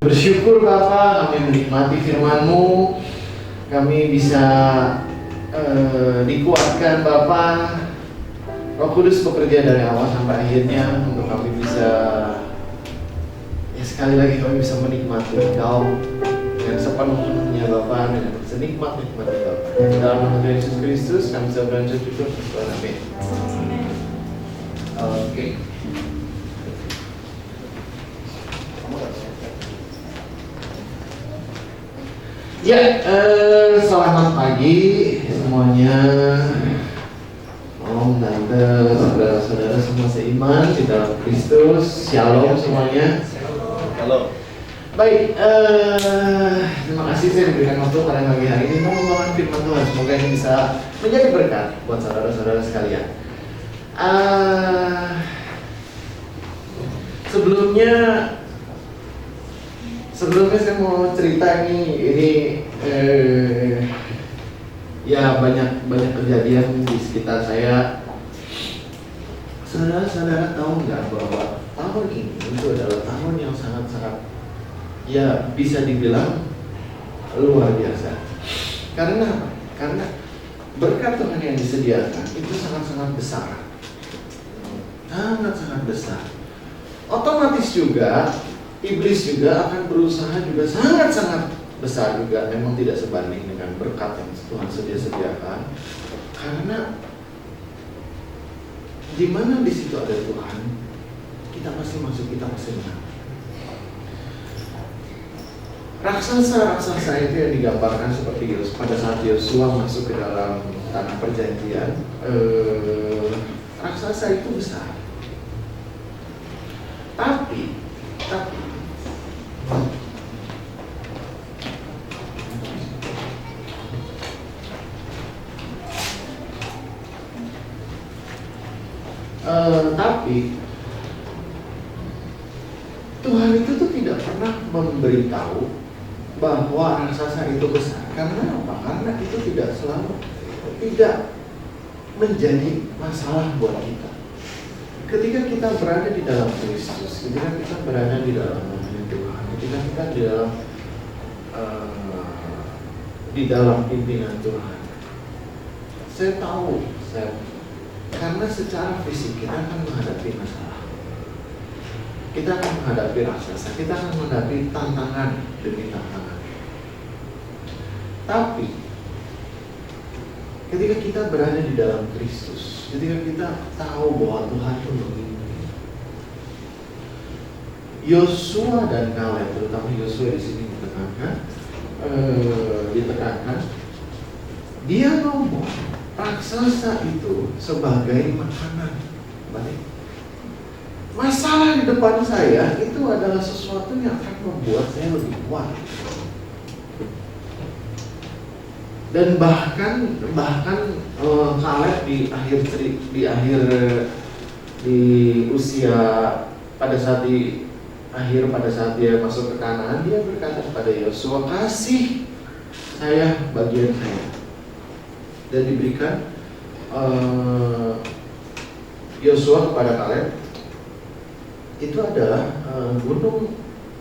Bersyukur Bapa, kami menikmati firman-Mu. Kami bisa dikuatkan Bapa. Roh Kudus bekerja dari awal sampai akhirnya untuk kami bisa, ya sekali lagi kami bisa menikmati Engkau dengan sepenuhnya Bapa, dengan senikmat-nikmatnya Bapa. Dalam nama Yesus Kristus kami bisa beranjak cukup. Amin. Oke. Ya, selamat pagi semuanya. Om, tante, saudara-saudara semua seiman di dalam Kristus. Shalom semuanya. Halo. Baik, terima kasih saya diberikan waktu pada pagi hari ini untuk membawakan firman Tuhan. Semoga ini bisa menjadi berkat buat saudara-saudara sekalian. Sebelumnya saya mau cerita ini ya banyak kejadian di sekitar saya. Saudara-saudara tahu nggak bahwa tahun ini itu adalah tahun yang sangat-sangat, ya bisa dibilang luar biasa. Karena apa? Karena berkat Tuhan yang disediakan itu sangat-sangat besar. Sangat-sangat besar. Otomatis juga iblis juga akan berusaha juga sangat-sangat besar juga, memang tidak sebanding dengan berkat yang Tuhan sediakan. Karena di mana di situ ada Tuhan, kita pasti masuk, kita pasti menang. Raksasa itu yang digambarkan seperti pada saat Yosua masuk ke dalam tanah perjanjian, raksasa itu besar. Tapi Tuhan itu tuh tidak pernah memberitahu bahwa raksasa itu besar. Karena apa? Karena itu tidak menjadi masalah buat kita. Ketika kita berada di dalam Kristus, ketika kita berada di dalam namanya Tuhan, ketika kita di dalam pimpinan Tuhan, saya tahu, karena secara fisik kita akan menghadapi masalah, kita akan menghadapi raksasa, kita akan menghadapi tantangan demi tantangan. Tapi ketika kita berada di dalam Kristus, ketika kita tahu bahwa Tuhan itu memimpin, Yosua dan Kaleb, terutama Yosua di sini ditekankan, dia ngomong raksasa itu sebagai makanan. Baik. Masalah di depan saya itu adalah sesuatu yang akan membuat saya lebih kuat. Dan bahkan Kaleb di usia pada saat dia masuk ke Kanaan, dia berkata kepada Yosua, kasih saya bagian saya. Dan diberikan Yosua kepada Kaleb. Itu adalah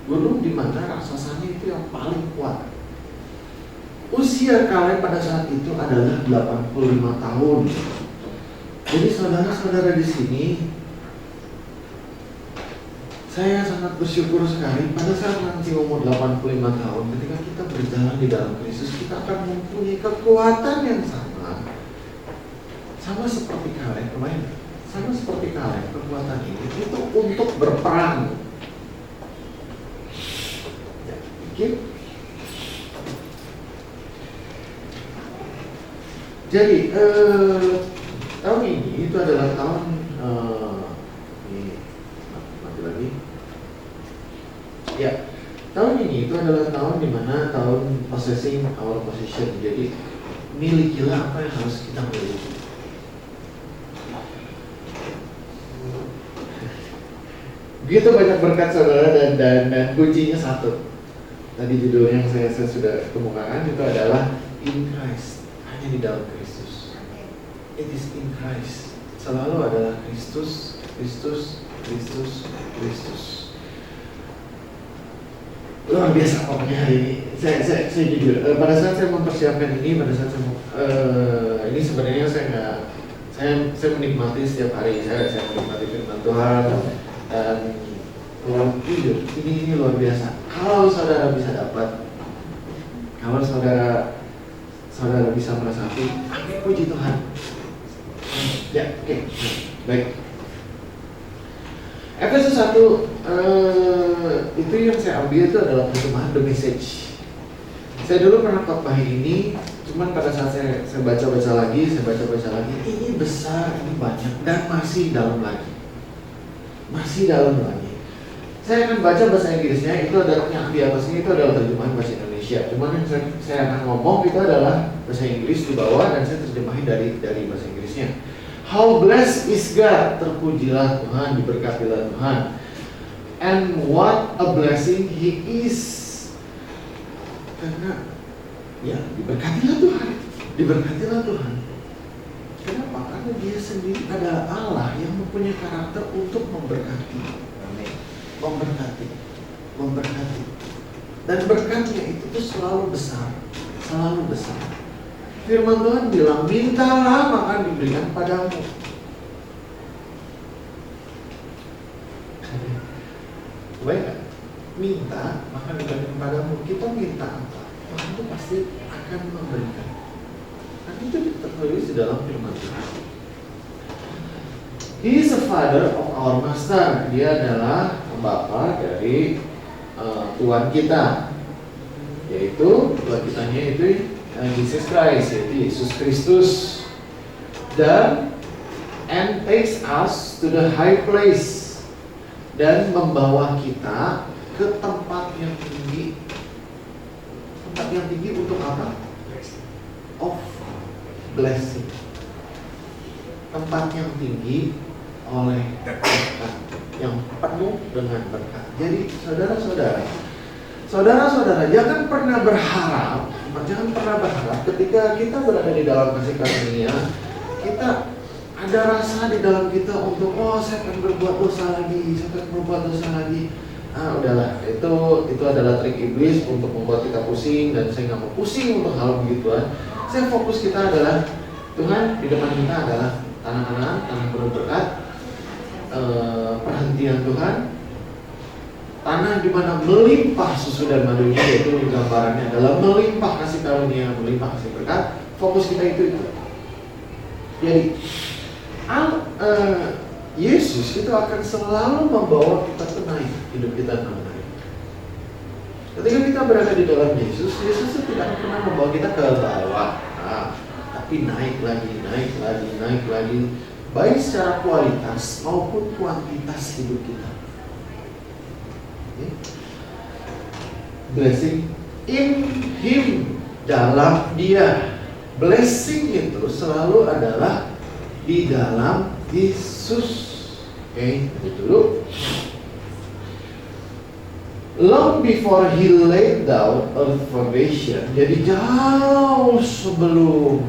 gunung di mana raksasanya itu yang paling kuat. Usia Kaleb pada saat itu adalah 85 tahun. Jadi saudara-saudara di sini, saya sangat bersyukur sekali pada saat nanti umur 85 tahun, ketika kita berjalan di dalam Kristus, kita akan mempunyai kekuatan yang sama seperti Kaleb kemarin. Sama seperti Kaleb, kekuatan ini itu untuk berperang. Ya, okay. Jadi tahun ini itu adalah tahun tahun ini itu adalah tahun dimana tahun possessing our possession. Jadi milikilah apa yang harus kita miliki. Begitu banyak berkat saudara, dan kuncinya satu. Tadi judul yang saya sudah kemukakan itu adalah in Christ, hanya di dalam Kristus. It is in Christ. Selalu adalah Kristus, Kristus, Kristus, Kristus. luar biasa pokoknya hari ini. Saya jujur, pada saat saya mempersiapkan ini, ini sebenarnya saya menikmati setiap hari. Saya menikmati firman Tuhan dan jujur, ini luar biasa. Kalau saudara bisa dapat, kalau saudara bisa meresapi, amin, puji Tuhan. Ya, oke. Baik. Efesus 1 itu yang saya ambil itu adalah terjemahan The Message. Saya dulu pernah khotbah ini, cuman pada saat saya baca-baca lagi, ini besar, ini banyak, dan masih dalam lagi. Saya akan baca bahasa Inggrisnya, itu adalah yang di atasnya itu adalah terjemahan bahasa Indonesia. Cuman yang saya akan ngomong itu adalah bahasa Inggris di bawah dan saya terjemahin dari bahasa Inggrisnya. How blessed is God, terpujilah Tuhan, diberkatilah Tuhan. And what a blessing He is. Karena ya diberkatilah Tuhan. Kenapa? Karena Dia sendiri adalah Allah yang mempunyai karakter untuk memberkati. Amin. Memberkati. Dan berkatnya itu tuh selalu besar. Firman Tuhan bilang, mintalah maka diberikan padamu. Baik kan? Minta maka diberikan padamu. Kita minta apa? Tuhan itu pasti akan memberikan. Dan itu tertulis di dalam firman Tuhan. He is the father of our master. Dia adalah bapa dari Tuhan kita. Yaitu Tuhan kitanya itu Jesus Christ, yaitu Yesus Kristus, dan takes us to the high place, dan membawa kita ke tempat yang tinggi. Tempat yang tinggi untuk apa? Of blessing. Tempat yang tinggi oleh berkat, yang penuh dengan berkat. Jadi saudara-saudara, jangan pernah berharap ketika kita berada di dalam kasih karunia, kita ada rasa di dalam kita untuk saya akan berbuat dosa lagi. Udahlah, itu adalah trik iblis untuk membuat kita pusing, dan saya nggak mau pusing untuk hal begituan. Saya fokus kita adalah Tuhan, di depan kita adalah tanah kanan, tanah penuh berkat, perhentian Tuhan, tanah di mana melimpah susu dan madunya, yaitu gambarannya adalah melimpah kasih karunia, melimpah kasih berkat. Fokus kita itu. Jadi Yesus itu akan selalu membawa kita ke naik, hidup kita naik. Ketika kita berada di dalam Yesus itu tidak pernah membawa kita ke bawah, tapi naik lagi, baik secara kualitas maupun kuantitas hidup kita. Blessing in Him, dalam Dia. Blessing itu selalu adalah di dalam Yesus. Itu dulu. Long before He laid down earth foundation. Jadi jauh sebelum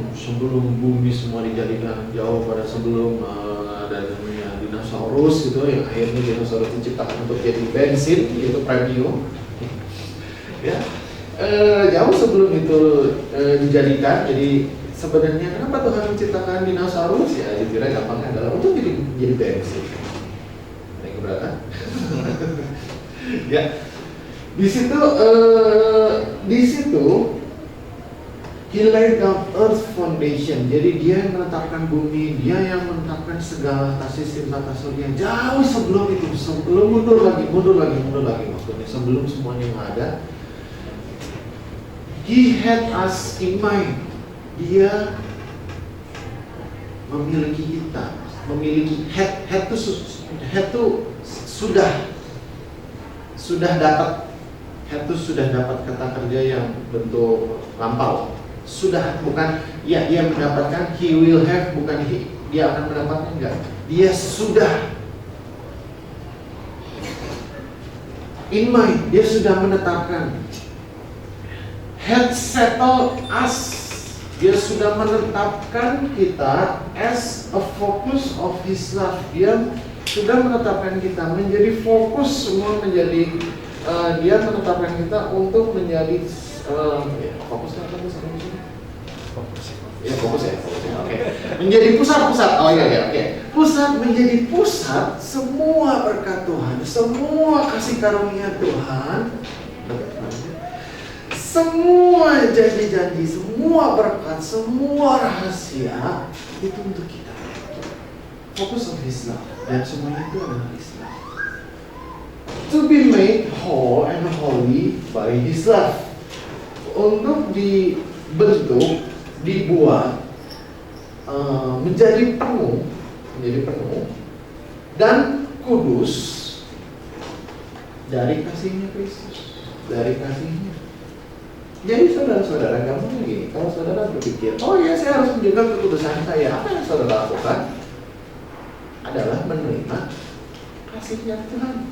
bumi semua dijadikan, jauh pada sebelum ada namanya dinosaurus gitu, yang akhirnya dinosaurus diciptakan untuk jadi bensin, yaitu premium. Ya, jauh sebelum itu dijadikan. Jadi sebenarnya kenapa Tuhan menciptakan dinosaurus? Ya, dikira gampangnya adalah untuk jadi bensin. Ada yang keberatan? Ya, di situ He laid down earth foundation. Jadi Dia yang menetapkan bumi, Dia yang menetapkan segala sistem tata surya jauh sebelum itu, sebelum mundur lagi maksudnya sebelum semuanya yang ada. He had us in mind. Dia memiliki kita, head itu sudah dapat kata kerja yang bentuk lampau. Sudah, bukan ya dia mendapatkan, he will have, bukan dia akan mendapatkan, enggak. Dia sudah in mind, dia sudah menetapkan. Had settled us. Dia sudah menetapkan kita as a focus of His love. Dia sudah menetapkan kita menjadi fokus semua, menjadi Dia menetapkan kita untuk menjadi fokusnya apa tuh sampai sini? Fokus ya. Oke. Menjadi pusat. Oh iya. Oke. Pusat, menjadi pusat semua berkat Tuhan, semua kasih karunia Tuhan, semua janji-janji, semua berkat, semua rahasia itu untuk kita. Fokus on His love, dan semuanya itu adalah His love. To be made whole and holy by His love. Untuk dibentuk, dibuat menjadi penuh dan kudus dari kasihnya Kristus, dari kasihnya. Jadi saudara-saudara, gampang gini, kalau saudara berpikir, oh ya saya harus menjaga kekudusan saya, apa yang saudara lakukan adalah menerima kasihnya Tuhan.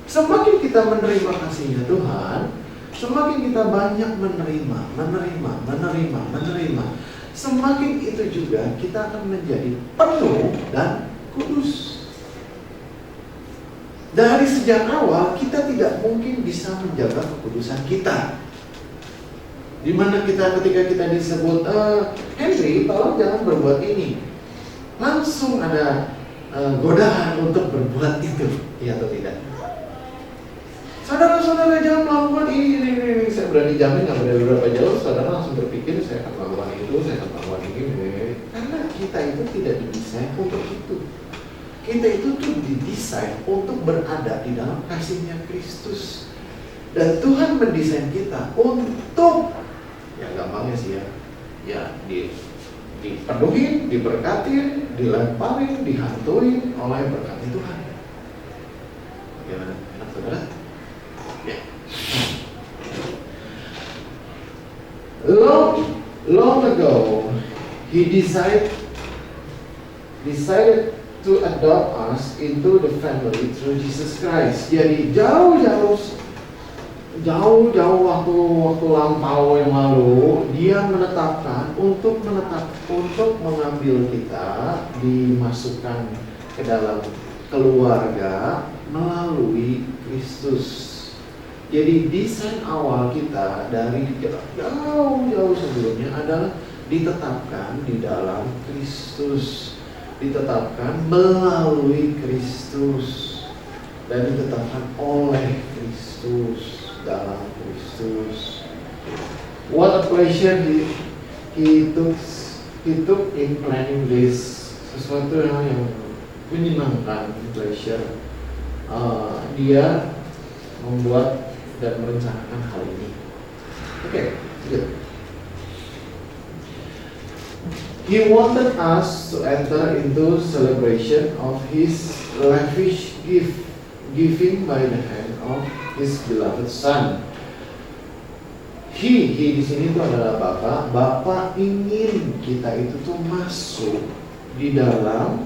Semakin kita menerima kasihnya Tuhan, semakin kita banyak menerima, semakin itu juga kita akan menjadi penuh dan kudus. Dari sejak awal kita tidak mungkin bisa menjaga kekudusan kita. Dimana ketika kita disebut Henry, tolong jangan berbuat ini, langsung ada godaan untuk berbuat itu, iya atau tidak? Saudara-saudara jangan melakukan ini. Saya berani jamin nggak ada beberapa jauh, saudara langsung berpikir saya akan melakukan itu, saya akan melakukan ini. Karena kita itu tidak didesain untuk itu. Kita itu tuh didesain untuk berada di dalam kasihnya Kristus. Dan Tuhan mendesain kita untuk, ya gampangnya sih ya dipenuhi, diberkati, dilemparin, dihantui oleh berkat Tuhan. Bagaimana? Enak saudara? Ya. Long ago, He decided to adopt us into the family through Jesus Christ. Jadi jauh-jauh waktu lampau yang lalu, Dia menetapkan untuk mengambil kita, dimasukkan ke dalam keluarga melalui Kristus. Jadi desain awal kita dari jauh sebelumnya adalah ditetapkan di dalam Kristus, ditetapkan melalui Kristus, dan ditetapkan oleh Kristus, dalam Kristus. What a pleasure he took in planning this. Sesuatu yang menyenangkan, pleasure. Dia membuat dan merencanakan hal ini. Okay, good. He wanted us to enter into celebration of His lavish giving by the hand of His beloved Son. He di sini itu adalah Bapa. Bapa ingin kita itu tuh masuk di dalam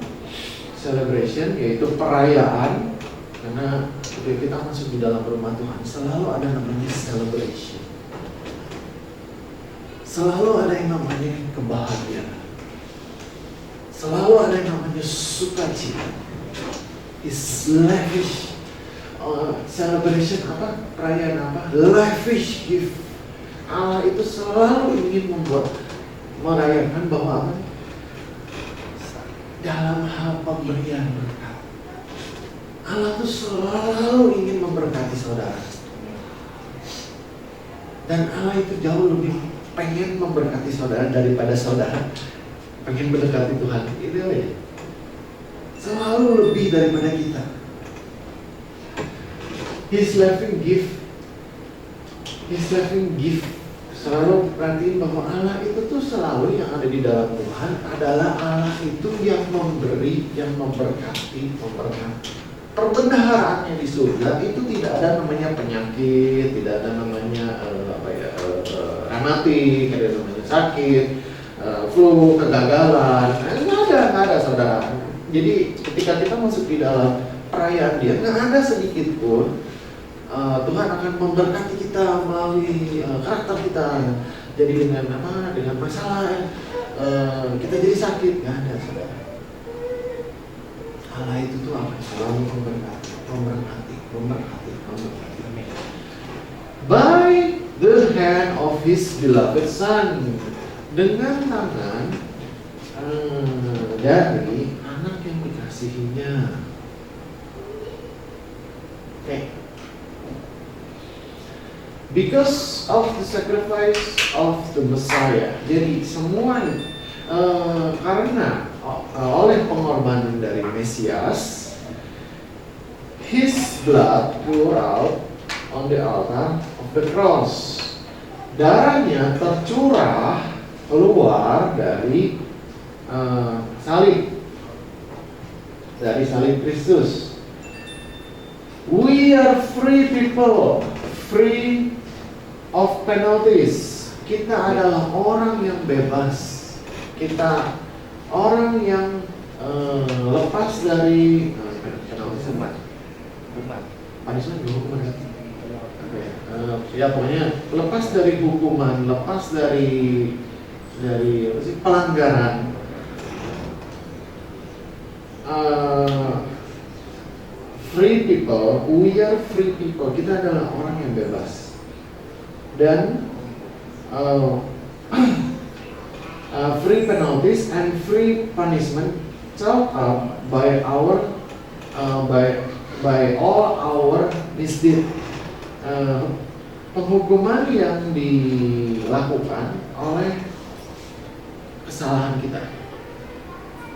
celebration, yaitu perayaan. Karena ketika kita masuk di dalam rumah Tuhan, selalu ada namanya celebration. Selalu ada yang namanya kebahagiaan. Selalu ada yang namanya sukacita. Is lavish. Celebration apa? Perayaan apa? Lavish gift. Allah itu selalu ingin merayakan bahwa apa? Dalam hal pemberian berkat. Allah tuh selalu ingin memberkati saudara. Dan Allah itu jauh lebih pengen memberkati saudara daripada saudara pengen mendekati Tuhan. Itu aja. Selalu lebih daripada kita. His loving gift. Selalu perhatiin bahwa Allah itu tuh selalu yang ada di dalam Tuhan adalah Allah itu yang memberi, yang memberkati. Perbendaharaannya di surga itu tidak ada namanya penyakit, tidak ada namanya rematik, tidak ada namanya sakit, flu, kegagalan. Nggak ada saudara. Jadi ketika kita masuk di dalam perayaan Dia, nggak ada sedikit pun Tuhan akan memberkati kita melalui karakter kita. Jadi dengan masalah kita jadi sakit, nggak ada saudara. Allah itu tuh Tuhan selalu memberkati, memberkati, memberkati, memberkati. By the hand of His beloved Son, dengan tangan dari anak yang dikasihinya. Okay. Because of the sacrifice of the Messiah. Jadi semua karena oleh pengorbanan dari Mesias, His blood poured out on the altar of the cross. Darahnya tercurah keluar dari salib, dari salib Kristus. We are free people, free of penalties. Kita adalah orang yang bebas. Kita orang yang lepas dari penalties punishment dulu hukuman. Ya pokoknya lepas dari hukuman, lepas dari apa sih, pelanggaran. Free people, we are free people. Kita adalah orang yang bebas. Dan free penalties and free punishment chalked up by our by all our misdeed. Penghukuman yang dilakukan oleh kesalahan kita.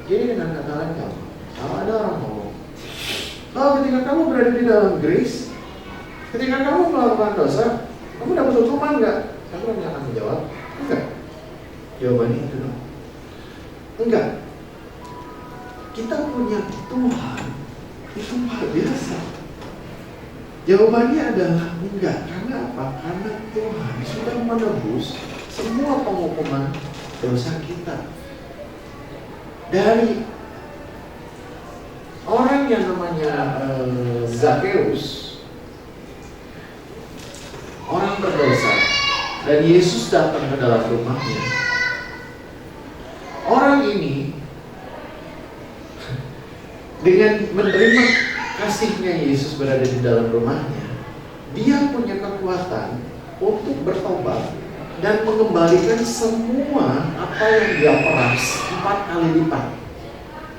Jadi dengan kata lain, kalau ada orang ngomong, ketika kamu berada di dalam grace, ketika kamu melakukan dosa, kamu dapat hukuman enggak? Kamu akan menjawab, enggak. Jawabannya itu dong, enggak. Kita punya Tuhan itu luar biasa. Jawabannya adalah enggak. Karena apa? Karena Tuhan sudah menebus semua penghukuman dosa kita. Dari orang yang namanya Zakheus, orang berdosa, dan Yesus datang ke dalam rumahnya. Orang ini dengan menerima kasihnya Yesus berada di dalam rumahnya, dia punya kekuatan untuk bertobat dan mengembalikan semua apa yang dia peras 4 kali lipat,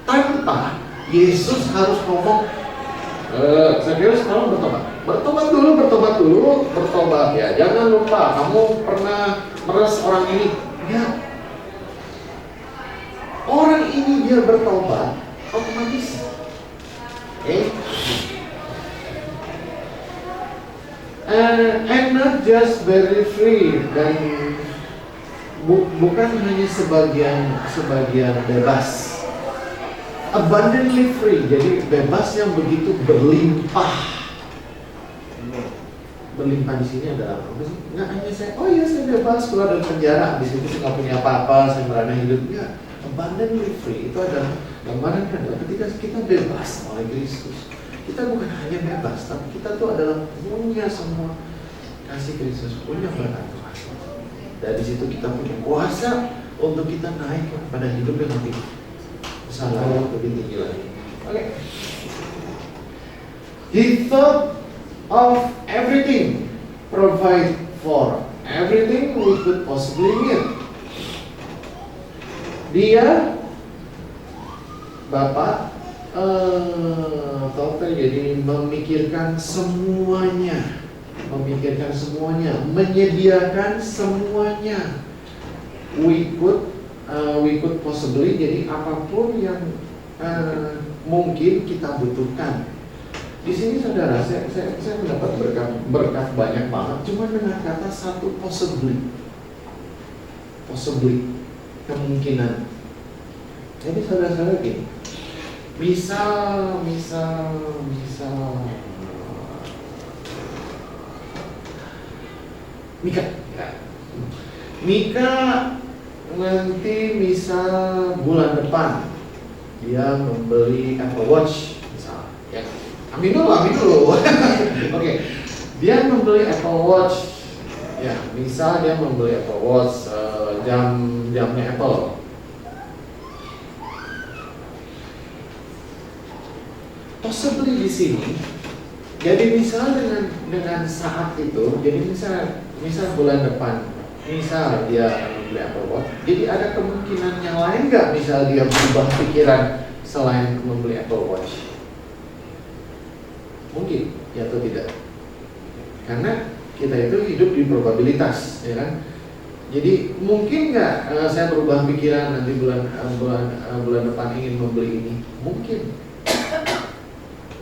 tanpa Yesus harus ngomong, Zakheus kamu bertobat ya, jangan lupa kamu pernah meres orang ini. Ya, orang ini dia bertobat otomatis. And not just very free, dan bukan hanya sebagian bebas, abundantly free, jadi bebas yang begitu berlimpah. Berlimpah di sini adalah apa sih? Nggak hanya saya bebas keluar dari penjara, habis itu saya nggak punya apa-apa, saya merana hidup. Ya, abundantly free itu adalah gambaran adalah ketika kita bebas oleh Kristus. Kita bukan hanya bebas, tapi kita tuh adalah punya semua kasih Kristus, punya berkat Tuhan. Dari situ kita punya kuasa untuk kita naik pada hidup yang lebih besar, lebih tinggi lagi. Oke. He thought of everything, provide for everything we could possibly need. Dia, Bapak, jadi memikirkan semuanya, menyediakan semuanya. We could possibly, jadi apapun yang mungkin kita butuhkan. Di sini saudara, saya mendapat berkat banyak banget, cuma dengan kata satu possibly, kemungkinan. Jadi saudara-saudara gini, misal Mika nanti misal bulan depan dia membeli Apple Watch misal, ya. Amin dulu. Oke. Dia membeli Apple Watch, ya. Misal dia membeli Apple Watch, jamnya Apple. possibly di sini. Jadi misal dengan saat itu, jadi misal bulan depan, misal dia membeli Apple Watch, jadi ada kemungkinan yang lain nggak? Misal dia berubah pikiran selain membeli Apple Watch, mungkin ya atau tidak? Karena kita itu hidup di probabilitas, ya kan? Jadi mungkin nggak saya berubah pikiran nanti bulan depan ingin membeli ini? Mungkin.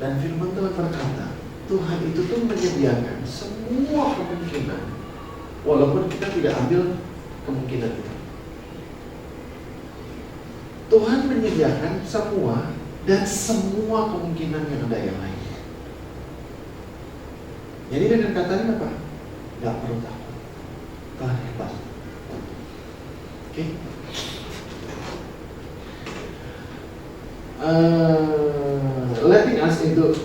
Dan firman Tuhan berkata, Tuhan itu tuh menyediakan semua kemungkinan, walaupun kita tidak ambil kemungkinan itu. Tuhan menyediakan semua dan semua kemungkinan yang ada yang lain. Jadi dengan katanya apa? Gak perlu takut. Tuhan hebat. Oke. Letting us into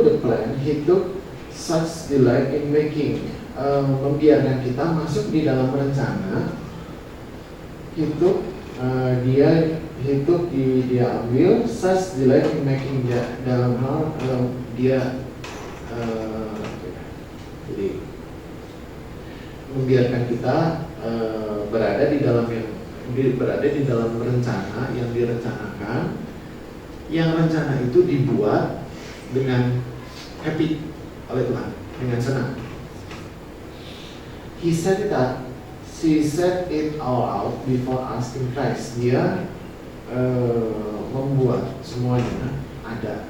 the plan, He took such delight in making. Membiarkan kita masuk di dalam rencana. Dia ambil such delight in making, dalam hal dia jadi membiarkan kita berada di dalam rencana yang direncanakan, yang rencana itu dibuat dengan happy oleh Tuhan, dengan senang. He set it all out before asking Christ. Dia membuat semuanya ada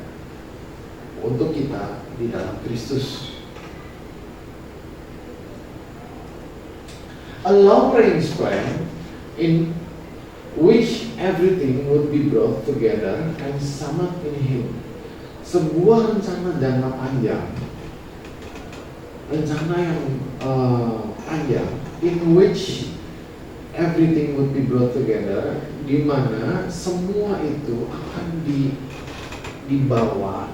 untuk kita di dalam Kristus. A long-range plan in which everything would be brought together and summed in Him. Sebuah rencana jangka panjang, rencana yang panjang, in which everything would be brought together, di mana semua itu akan dibawa,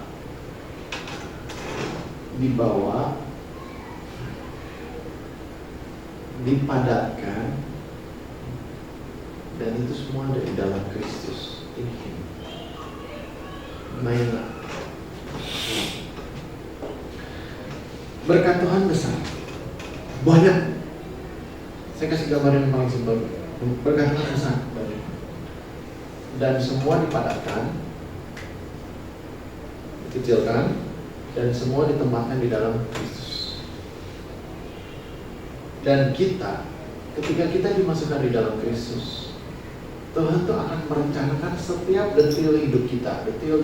dipadatkan, dan itu semua ada di dalam Kristus, in Him. Mainlah. Berkat Tuhan besar, banyak. Saya kasih gambar yang paling simpel. Berkat Tuhan besar, banyak. Dan semua dipadatkan, dikecilkan, dan semua ditempatkan di dalam Kristus. Dan kita, ketika kita dimasukkan di dalam Kristus, Tuhan tuh akan merencanakan setiap detil hidup kita, detil.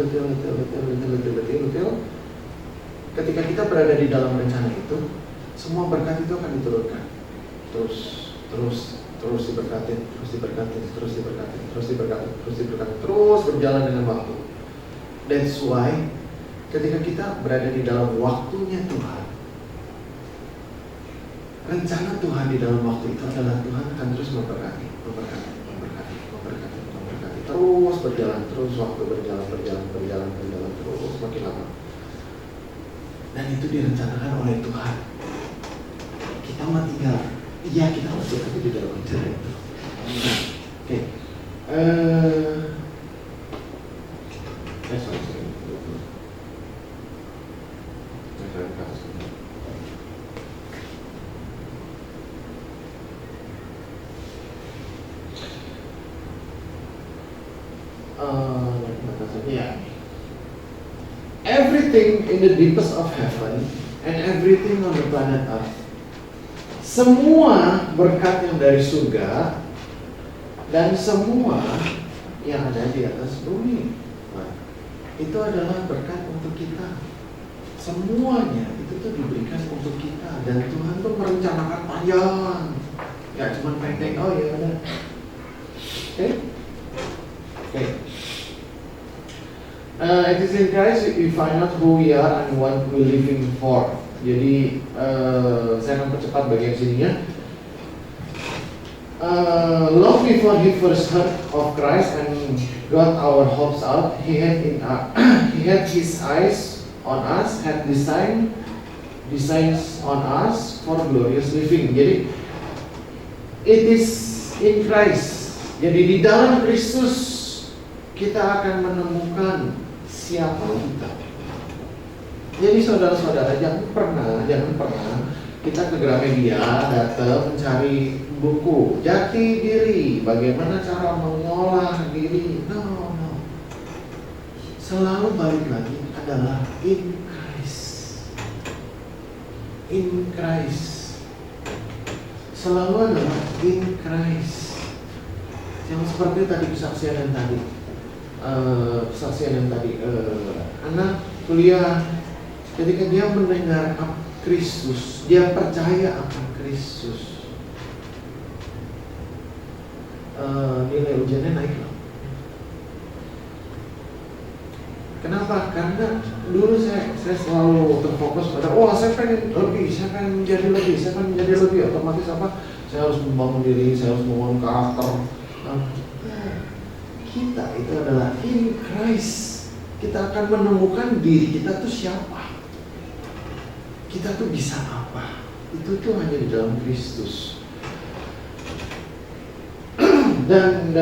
Ketika kita berada di dalam rencana itu, semua berkat itu akan diturunkan, terus diberkatin, terus berjalan dengan waktu. That's why ketika kita berada di dalam waktunya Tuhan, rencana Tuhan di dalam waktu itu adalah Tuhan akan terus memberkati, terus berjalan, terus waktu berjalan, terus makin lama. Dan itu direncanakan oleh Tuhan. Kita mah tinggal, iya kita masuk tapi di dalam rencana itu. Oke. Everything in the deepest of heaven and everything on the planet Earth, semua berkat yang dari surga dan semua yang ada di atas bumi, itu adalah berkat untuk kita. Semuanya itu tuh diberikan untuk kita, dan Tuhan tuh merencanakan panjang, gak cuma pendek. Oh ya benar. Oke. It is in Christ we find out who we are and what we are living for. Jadi saya akan percepat bagian sininya. Long before he first heard of Christ and got our hopes out, he had his eyes on us, had designs on us for glorious living. Jadi it is in Christ. Jadi di dalam Kristus kita akan menemukan siapa kita. Jadi saudara-saudara, jangan pernah kita ke Gramedia datang mencari buku jati diri, bagaimana cara mengolah diri. No. Selalu balik lagi adalah in Christ. In Christ. Selalu adalah in Christ. Yang seperti tadi kesaksian yang tadi, anak kuliah, ketika dia mendengar Kristus, dia percaya akan Kristus, nilai ujiannya naik loh. Kenapa? Karena dulu saya selalu terfokus pada, saya pengen lebih, saya pengen menjadi lebih. Otomatis apa? Saya harus membangun diri, saya harus membangun karakter. Kita itu adalah in Christ. Kita akan menemukan diri kita tuh siapa, kita tuh bisa apa. Itu tuh hanya di dalam Kristus. Dan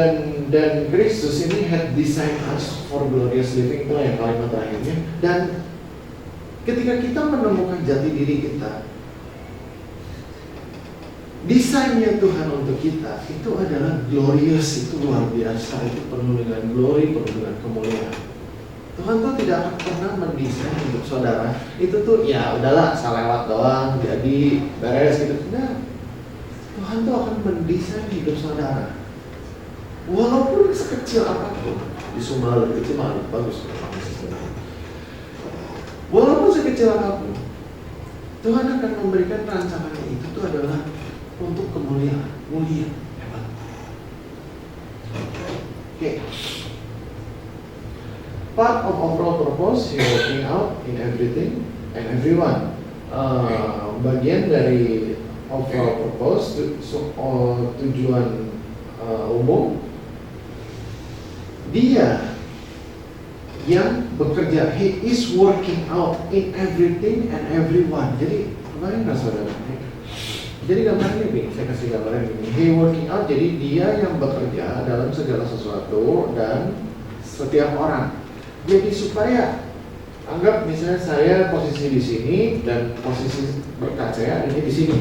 Kristus ini had designed us for glorious living, itu yang kalimat terakhirnya. Dan ketika kita menemukan jati diri kita, desainnya Tuhan untuk kita itu adalah glorious, itu luar biasa, itu penuh dengan glory, penuh dengan kemuliaan. Tuhan tuh tidak akan pernah mendesain hidup saudara itu tuh ya udahlah salewat doang, jadi beres gitu. Nah, Tuhan tuh akan mendesain hidup saudara, walaupun sekecil apapun. Di Sumbawa itu malu bagus, walaupun sekecil apapun, Tuhan akan memberikan rancangannya. Itu tuh adalah untuk kemuliaan, mulia, hebat. Oke. Part of overall purpose, He working out in everything and everyone. Bagian dari overall purpose, tujuan umum, Dia yang bekerja. He is working out in everything and everyone. Jadi, kemarin nggak saudara? Jadi gambarnya ini, saya kasih gambarnya ini. He working out, jadi dia yang bekerja dalam segala sesuatu dan setiap orang. Jadi supaya, anggap misalnya saya posisi di sini dan posisi berkat saya ini di sini.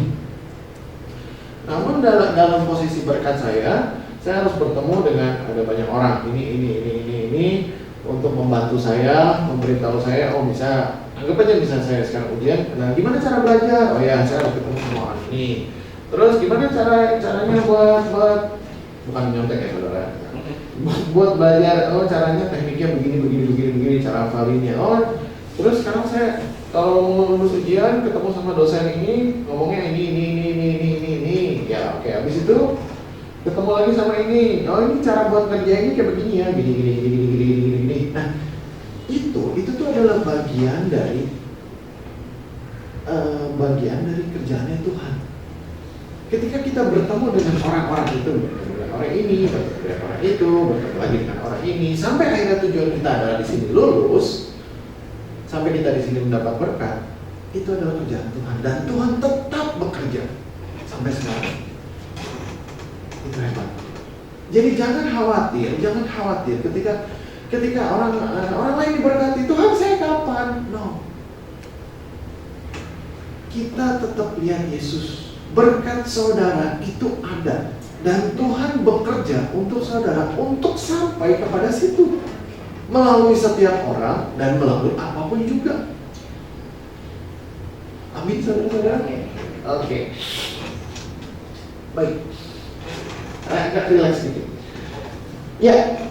Namun dalam posisi berkat saya harus bertemu dengan ada banyak orang. Ini untuk membantu saya, memberitahu saya, bisa. Anggap aja misalnya saya sekarang ujian, nah gimana cara belajar? Oh ya, saya harus ketemu sama orang ini. Terus gimana caranya buat bukan nyontek ya saudara, buat belajar, caranya tekniknya begini, cara hafalinnya. Terus sekarang saya kalau lulus ujian ketemu sama dosen ini, ngomongnya ini. Ya oke, habis itu ketemu lagi sama ini. Ini cara buat kerjanya kayak begini ya, gini. Nah, itu tuh adalah bagian dari kerjaannya Tuhan. Ketika kita bertemu dengan orang-orang itu, dengan orang ini, dengan orang itu, bertemu lagi dengan orang ini, sampai akhirnya tujuan kita adalah di sini lulus, sampai kita di sini mendapat berkat, itu adalah kerjaan Tuhan. Dan Tuhan tetap bekerja sampai sekarang. Itu hebat. Jadi jangan khawatir ketika orang lain diberkati, Tuhan saya kapan? No. Kita tetap lihat Yesus. Berkat saudara itu ada, dan Tuhan bekerja untuk saudara untuk sampai kepada situ melalui setiap orang dan melalui apapun juga. Amin saudara-saudara. Oke. Baik. Agak relax sedikit. Ya.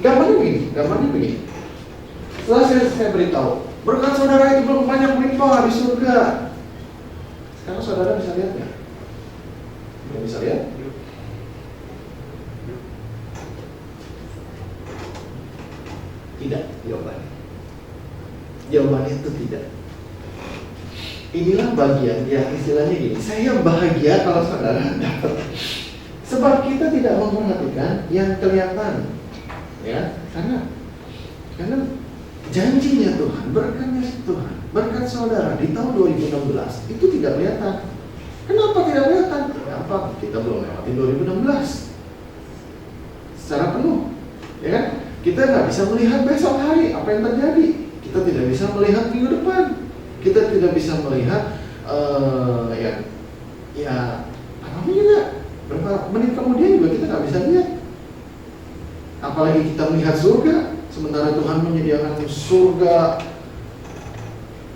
Gambarnya begini. Setelah saya beritahu, berkat saudara itu belum banyak melimpah di surga. Sekarang saudara bisa lihat nggak? Belum bisa lihat? Tidak, jawabannya itu tidak. Inilah bagian yang istilahnya gini, saya bahagia kalau saudara dapat. Sebab kita tidak memperhatikan yang kelihatan, ya, karena janjinya Tuhan, berkatnya Tuhan, berkat saudara di tahun 2016 itu tidak kelihatan. Kenapa tidak kelihatan? Kenapa? Kita belum lewati 2016 secara penuh, ya kan? Kita nggak bisa melihat besok hari apa yang terjadi. Kita tidak bisa melihat minggu depan. Kita tidak bisa melihat apa juga berapa menit kemudian juga kita nggak bisa lihat. Apalagi kita melihat surga, sementara Tuhan menyediakan surga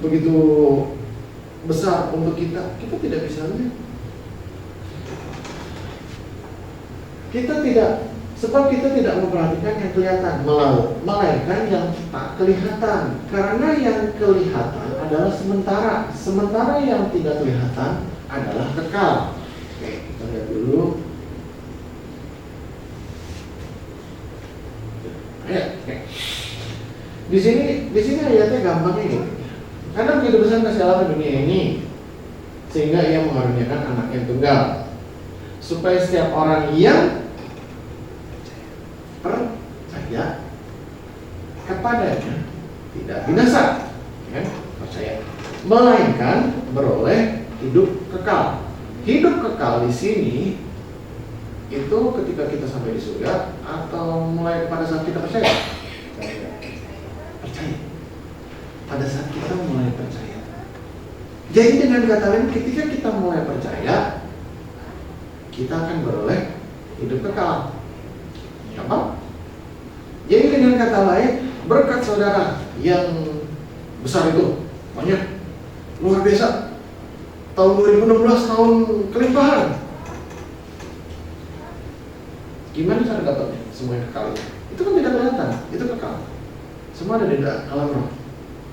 begitu besar untuk kita tidak bisa lihat. Sebab kita tidak memperhatikan yang kelihatan, melainkan yang tak kelihatan. Karena yang kelihatan adalah sementara yang tidak kelihatan adalah kekal. Oke, kita lihat dulu. Oke. Di sini ayatnya gampangnya gini. Karena begitu besar kasih Allah ke dunia ini, sehingga Ia mengaruniakan anak yang tunggal, supaya setiap orang yang percaya kepadanya tidak binasa, ya, percaya, melainkan beroleh hidup kekal. Hidup kekal di sini itu ketika kita sampai di surga atau mulai pada saat kita percaya? Percaya. Pada saat kita mulai percaya. Jadi dengan kata lain, ketika kita mulai percaya, kita akan beroleh hidup kekal. Apa? Jadi dengan kata lain, berkat saudara yang besar itu banyak, luar biasa. Tahun 2016 tahun kelimpahan. Gimana cara dapatnya? Semuanya kekal. Itu kan tidak kelihatan, itu kekal. Semua ada di dalam roh.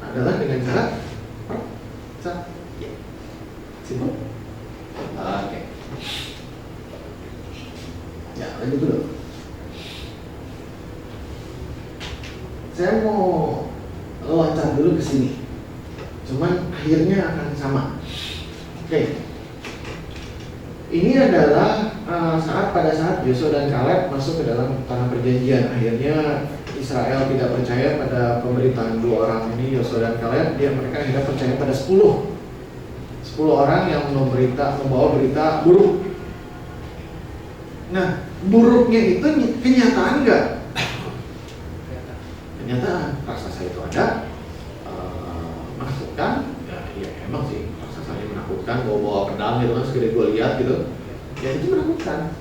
Adalah dengan cara percaya. Simpel. Oke. Ya, lanjut dulu. Saya mau loncat dulu ke sini. Cuman akhirnya akan sama. Oke. Ini adalah pada saat Yosua dan Kaleb masuk ke dalam tanah perjanjian. Akhirnya Israel tidak percaya pada pemberitaan dua orang ini, Yosua dan Kaleb. Mereka akhirnya percaya pada 10 orang yang membawa berita buruk. Nah, buruknya itu kenyataan nggak? Kenyataan, raksasa itu ada, menakutkan. Ya emang sih, raksasanya menakutkan, bawa pedang gitu kan, segede gue lihat gitu. Ya itu menakutkan.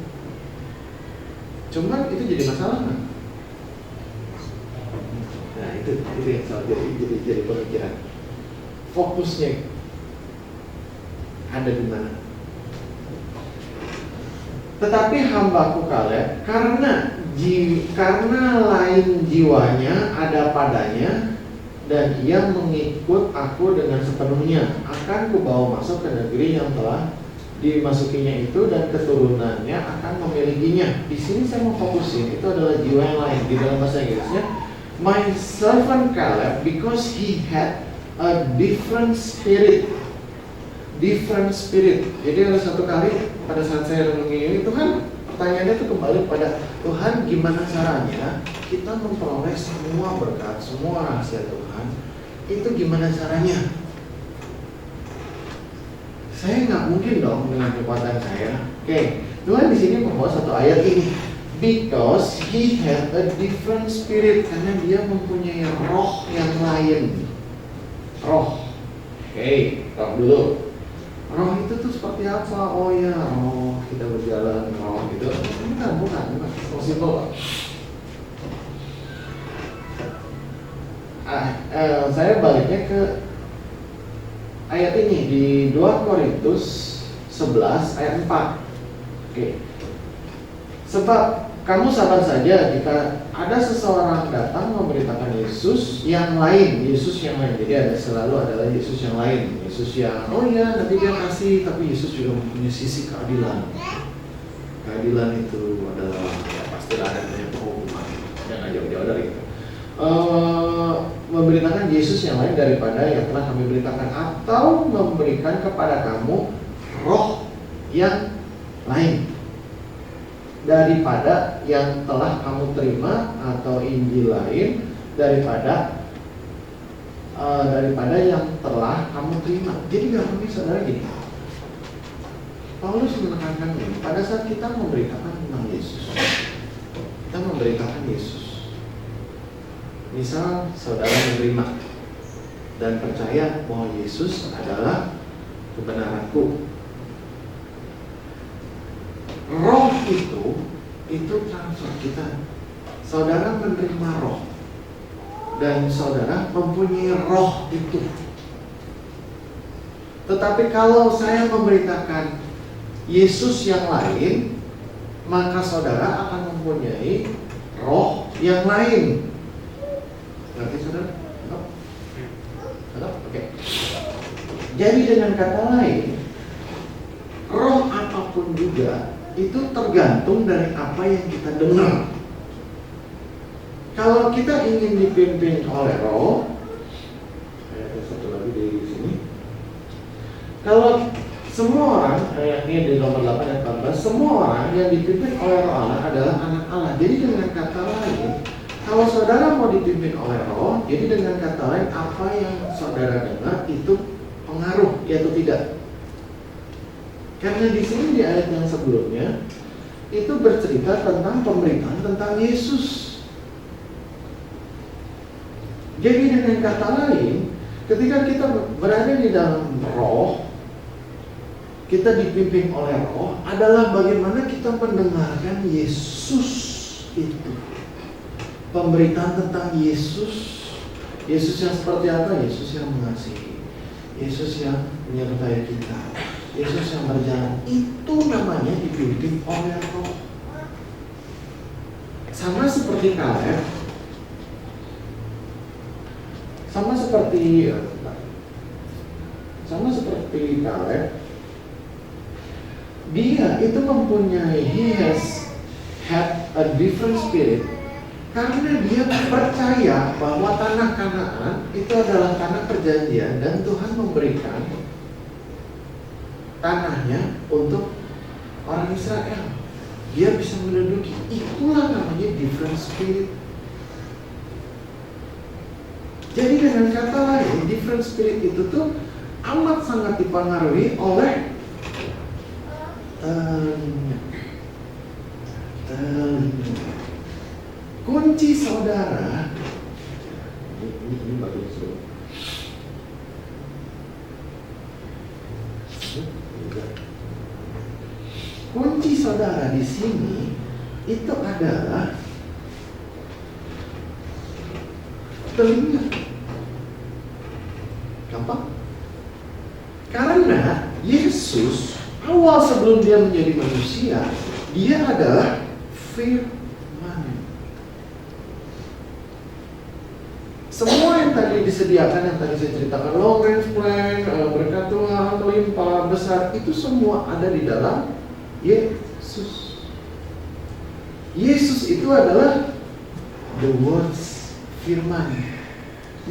Cuman itu jadi masalah kan? Nah itu yang salah jadi pemikiran. Fokusnya ada di mana? Tetapi hambaku Kaleb, karena lain jiwanya ada padanya, dan ia mengikut aku dengan sepenuhnya, akan kubawa masuk ke negeri yang telah dimasukinya itu, dan keturunannya akan memilikinya. Di sini saya mau fokusin, itu adalah jiwa yang lain. Di dalam bahasa Inggrisnya, my servant Caleb, because he had a different spirit. Jadi ada satu kali pada saat saya renungi ini, Tuhan, pertanyaannya itu kembali pada Tuhan, gimana caranya kita memperoleh semua berkat, semua rahasia Tuhan, itu gimana caranya? Saya nggak mungkin dong dengan kekuatan saya. Oke, Tuhan di sini membawa satu ayat ini, because he had a different spirit, karena dia mempunyai roh yang lain. Roh. Oke, stop dulu. Roh itu tuh seperti apa? Oh ya, roh kita berjalan, roh gitu. Bukan. Possible. Saya baliknya ke ayat ini di 2 Korintus 11 ayat 4. Oke. Sebab kamu sabar saja jika ada seseorang datang memberitakan Yesus yang lain. Jadi selalu adalah Yesus yang lain. Yesus yang, oh ya, nanti dia kasih, tapi Yesus juga mempunyai sisi keadilan. Keadilan itu adalah ya, pasti ada penghukuman. Jangan jauh-jauh dari itu. Memberitakan Yesus yang lain daripada yang telah kami beritakan, atau memberikan kepada kamu roh yang lain daripada yang telah kamu terima, atau Injil lain daripada yang telah kamu terima. Jadi gampangnya saudara gini, Paulus menekankan ini, pada saat kita memberitakan tentang Yesus, kita memberitakan Yesus, Misal saudara menerima dan percaya bahwa Yesus adalah kebenaranku. Roh itu transfer kita. Saudara menerima roh dan saudara mempunyai roh itu. Tetapi kalau saya memberitakan Yesus yang lain, maka saudara akan mempunyai roh yang lain. Ngerti saudara? Oke. Jadi dengan kata lain, roh apapun juga itu tergantung dari apa yang kita dengar. Kalau kita ingin dipimpin oleh roh, ada satu lagi di sini. Kalau semua orang, ini di nomor 8 dan 14, semua orang yang dipimpin oleh roh Allah adalah anak Allah. Jadi dengan kata lain, kalau saudara mau dipimpin oleh roh, jadi dengan kata lain, apa yang saudara dengar itu pengaruh, yaitu tidak. Karena di sini di ayat yang sebelumnya itu bercerita tentang pemberitaan tentang Yesus. Jadi dengan kata lain, ketika kita berada di dalam roh, kita dipimpin oleh roh adalah bagaimana kita mendengarkan Yesus itu. Pemberitaan tentang Yesus. Yesus yang seperti apa? Yesus yang mengasihi, Yesus yang menyertai kita, Yesus yang berjalan. Itu namanya dipimpin oleh roh. Sama seperti Kaleb, sama seperti Kaleb, dia itu mempunyai, he has had a different spirit. Karena dia percaya bahwa tanah Kanaan itu adalah tanah perjanjian dan Tuhan memberikan tanahnya untuk orang Israel. Dia bisa menduduki. Itulah namanya different spirit. Jadi dengan kata lain, different spirit itu tuh amat sangat dipengaruhi oleh kunci saudara. Ini bagus. Kunci saudara di sini itu adalah telinga. Gampang? Karena Yesus awal sebelum dia menjadi manusia, dia adalah firman. Semua yang tadi disediakan, yang tadi saya ceritakan, long range plan, berkat Tuhan, melimpah, besar, itu semua ada di dalam Yesus. Yesus itu adalah the words, firman.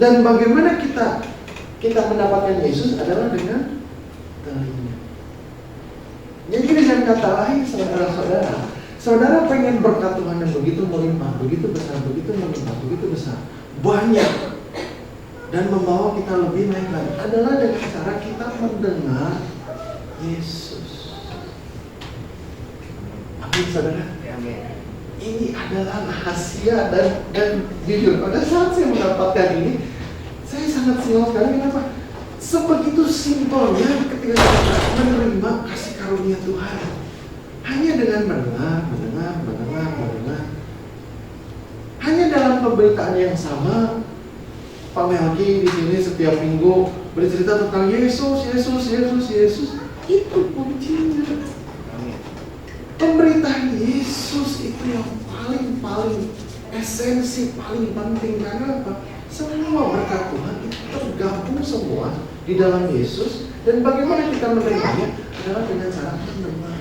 Dan bagaimana kita mendapatkan Yesus adalah dengan telinga. Jadi dengan kata lain, saudara-saudara, saudara pengen berkat Tuhan yang begitu melimpah, begitu besar, begitu melimpah, begitu besar, banyak, dan membawa kita lebih naik lagi adalah dengan cara kita mendengar Yesus. Amin, saudara. Ini adalah rahasia dan jujur pada saat saya mendapatkan ini, saya sangat senang sekali. Kenapa? Sebegitu simpelnya ketika kita menerima kasih karunia Tuhan, hanya dengan mendengar. Hanya dalam pemberitaan yang sama, Pak Melki di sini setiap minggu bercerita tentang Yesus. Itu kuncinya. Pemberitaan Yesus itu yang paling esensi, paling penting. Karena apa? Semua berkat Tuhan itu tergabung semua di dalam Yesus. Dan bagaimana kita menerimanya adalah dengan cara mendengar.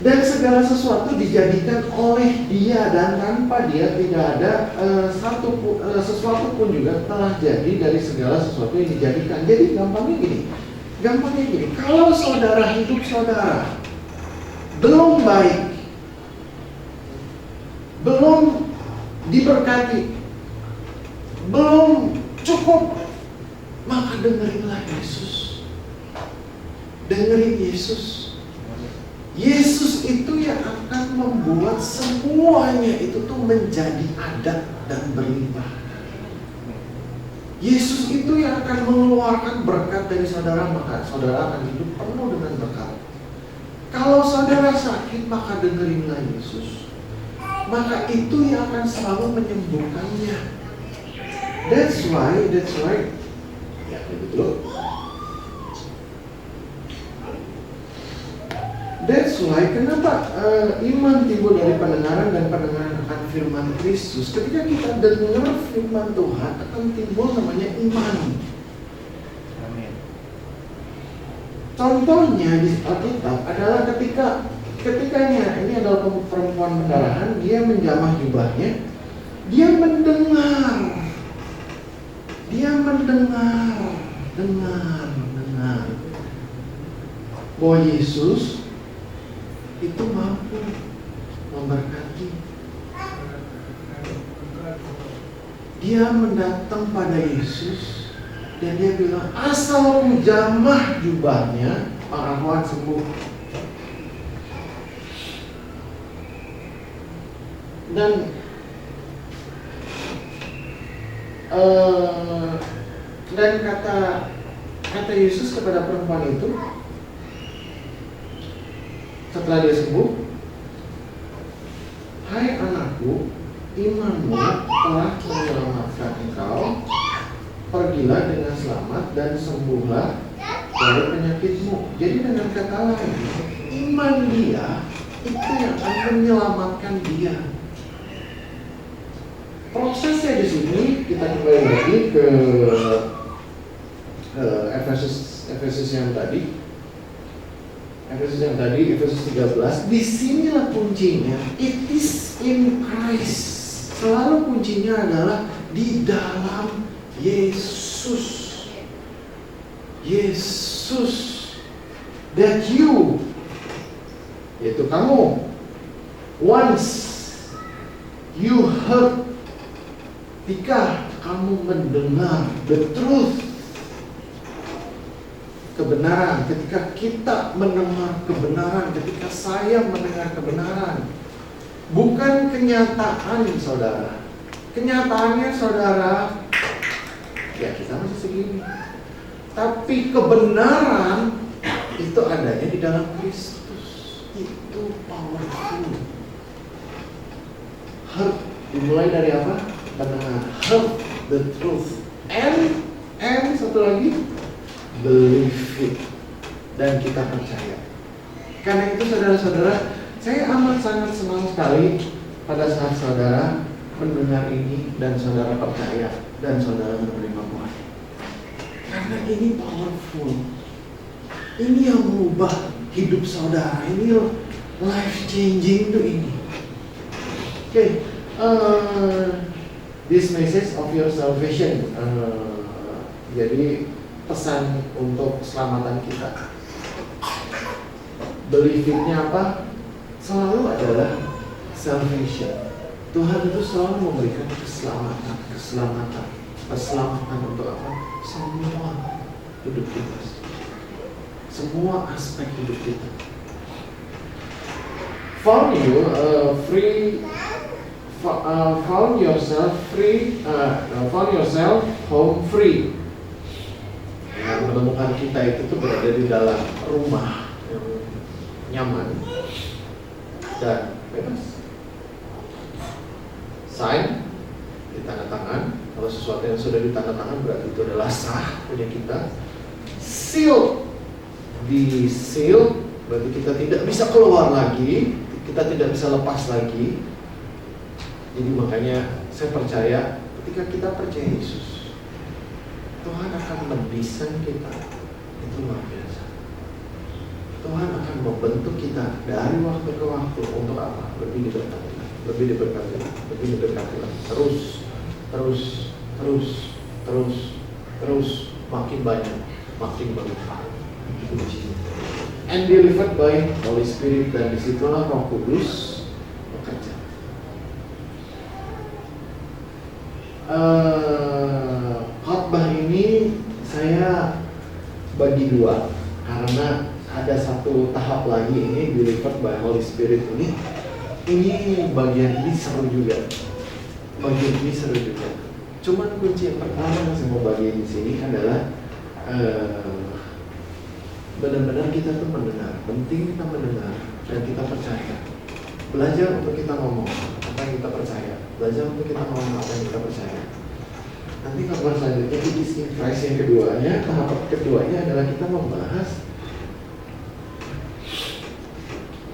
Dan segala sesuatu dijadikan oleh Dia, dan tanpa Dia tidak ada sesuatu pun juga telah jadi dari segala sesuatu yang dijadikan. Jadi gampangnya gini, kalau saudara hidup saudara belum baik, belum diberkati, belum cukup, maka dengerinlah Yesus. Dengerin Yesus. Yesus itu yang akan membuat semuanya itu tuh menjadi adat dan berlimpah. Yesus itu yang akan mengeluarkan berkat dari saudara, maka saudara akan hidup penuh dengan berkat. Kalau saudara sakit, maka dengerinlah Yesus. Maka itu yang akan selalu menyembuhkannya. That's why. Ya, betul. That's why kenapa iman timbul dari pendengaran dan pendengaran akan firman Kristus. Ketika kita dengar firman Tuhan akan timbul namanya iman. Amin. Contohnya di Alkitab adalah ketikanya ini adalah perempuan pendarahan, dia menjamah jubahnya, dia mendengar bahwa Yesus itu mampu memberkati. Dia mendatang pada Yesus dan dia bilang, asal jamah jubahnya, orang akan sembuh. Dan kata Yesus kepada perempuan itu, setelah dia sembuh, hai anakku, imanmu telah menyelamatkan engkau. Pergilah dengan selamat dan sembuhlah dari penyakitmu. Jadi dengan kata lain, iman dia itu yang akan menyelamatkan dia. Prosesnya di sini kita kembali lagi ke Efesus yang tadi. Efesus 13. Disinilah kuncinya. It is in Christ. Selalu kuncinya adalah di dalam Yesus. That you, yaitu kamu, once you heard, ketika kamu mendengar the truth, kebenaran, ketika kita mendengar kebenaran, ketika saya mendengar kebenaran, bukan kenyataan, saudara. Kenyataannya, saudara, ya kita masih segini. Tapi kebenaran itu adanya di dalam Kristus. Itu powerful. Heard, dimulai dari apa? Mendengar. Heard the truth. And satu lagi, believe it. Dan kita percaya. Karena itu saudara-saudara, saya amat sangat senang sekali pada saat saudara mendengar ini dan saudara percaya dan saudara menerima Tuhan. Karena ini powerful. Ini yang mengubah hidup saudara. Ini life changing tuh ini. Oke, this message of your salvation. Jadi pesan untuk keselamatan kita. Believe-nya apa? Selalu adalah salvation. Tuhan itu selalu memberikan keselamatan untuk apa? Semua hidup kita, semua aspek hidup kita. Found yourself home free. Yang menemukan kita itu tuh berada di dalam rumah yang nyaman dan bebas. Sign, ditandatangan. Kalau sesuatu yang sudah ditandatangan berarti itu adalah sah punya kita. Seal, di seal berarti kita tidak bisa keluar lagi, kita tidak bisa lepas lagi. Jadi makanya saya percaya ketika kita percaya Yesus, Tuhan akan mendesain kita. Itu luar biasa. Tuhan akan membentuk kita dari waktu ke waktu untuk apa? Lebih diberkati, lebih diberkati, lebih diberkati. Terus makin banyak, makin berlimpah. And delivered by Holy Spirit, dan disitulah Roh Kudus bekerja. Khotbah ini saya bagi dua karena ada satu satu tahap lagi ini delivered by Holy Spirit ini bagian ini seru juga. Bagian ini seru juga. Cuman kunci yang pertama yang saya mau bagi di sini adalah benar-benar kita tuh mendengar. Penting kita mendengar dan kita percaya. Belajar untuk kita ngomong apa yang kita percaya. Belajar untuk kita ngomong apa yang kita percaya. Nanti kabar selanjutnya di Christ yang keduanya, tahap keduanya adalah kita membahas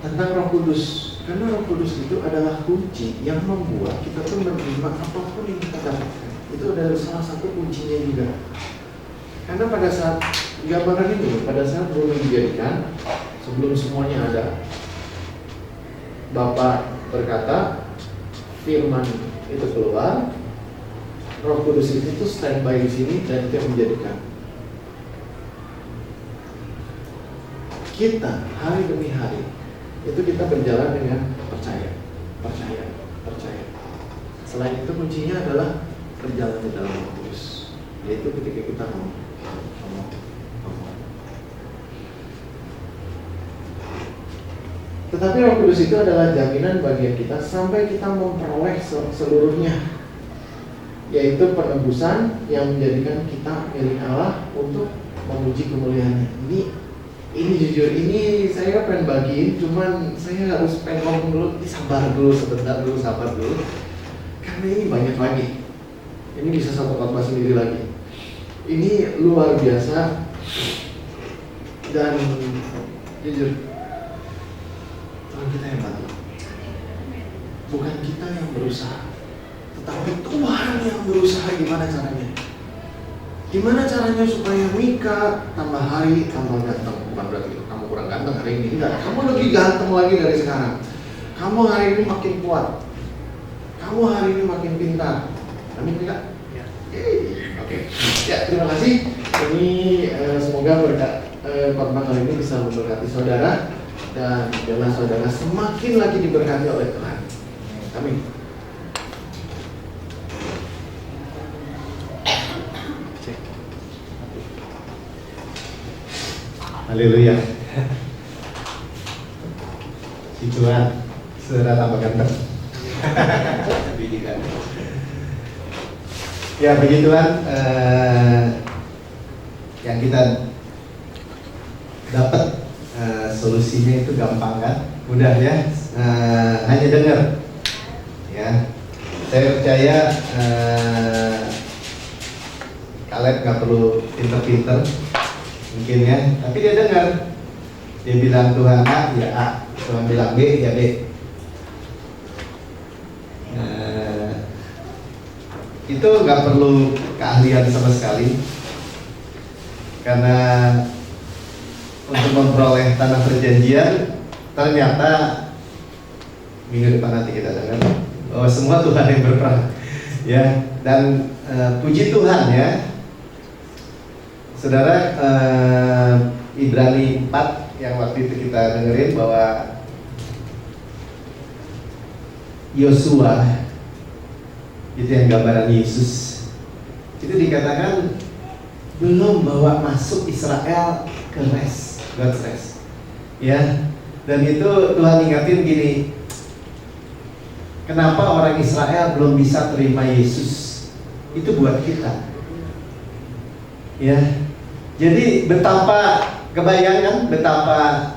tentang Roh Kudus. Karena Roh Kudus itu adalah kunci yang membuat kita tuh menerima apapun yang kita dapatkan. Itu adalah salah satu kuncinya juga. Karena pada saat gambaran ini, pada saat bumi dijadikan, sebelum semuanya ada, Bapa berkata, firman itu keluar, Roh Kudus itu standby di sini dan itu yang menjadikan. Kita hari demi hari itu kita berjalan dengan percaya. Selain itu kuncinya adalah berjalan di dalam Roh Kudus. Yaitu ketika kita ngomong. Tetapi Roh Kudus itu adalah jaminan bagi kita sampai kita memperoleh seluruhnya, yaitu penebusan yang menjadikan kita milik Allah untuk memuji kemuliaan-Nya. Ini jujur, ini saya pengen bagiin, cuman saya harus pengen ngomong dulu, sabar dulu, sabar dulu, karena ini banyak lagi. Ini bisa satu khotbah sendiri lagi. Ini luar biasa dan jujur, Tuhan kita hebat. Bukan kita yang berusaha, tetapi Tuhan yang berusaha. Gimana caranya supaya Mika tambah hari tambah ganteng? Bukan berarti kamu kurang ganteng hari ini, enggak. Kamu lebih ganteng lagi dari sekarang. Kamu hari ini makin kuat. Kamu hari ini makin pintar. Amin Mika? Ya. Oke. Ya, terima kasih. Ini semoga berkat khotbah kali ini bisa memberkati saudara dan biarlah saudara semakin lagi diberkati oleh Tuhan. Amin. Haleluya. Si Tuhan sudah tambah ganteng. Ya puji Tuhan, yang kita dapat solusinya itu gampang kan, mudah ya, hanya dengar. Ya, saya percaya Kaleb nggak perlu pinter-pinter mungkin ya, tapi dia dengar. Dia bilang Tuhan A, ya A. Tuhan bilang B, ya B. Itu nggak perlu keahlian sama sekali, karena untuk memperoleh tanah perjanjian ternyata minggu depan nanti kita dengar bahwa semua Tuhan yang berperan ya. Dan puji Tuhan ya saudara, Ibrani 4 yang waktu itu kita dengerin bahwa Yosua itu yang gambaran Yesus, itu dikatakan belum bawa masuk Israel ke rest, God's rest ya. Dan itu Tuhan ingatin gini, kenapa orang Israel belum bisa terima Yesus, itu buat kita ya. Jadi betapa, kebayangkan betapa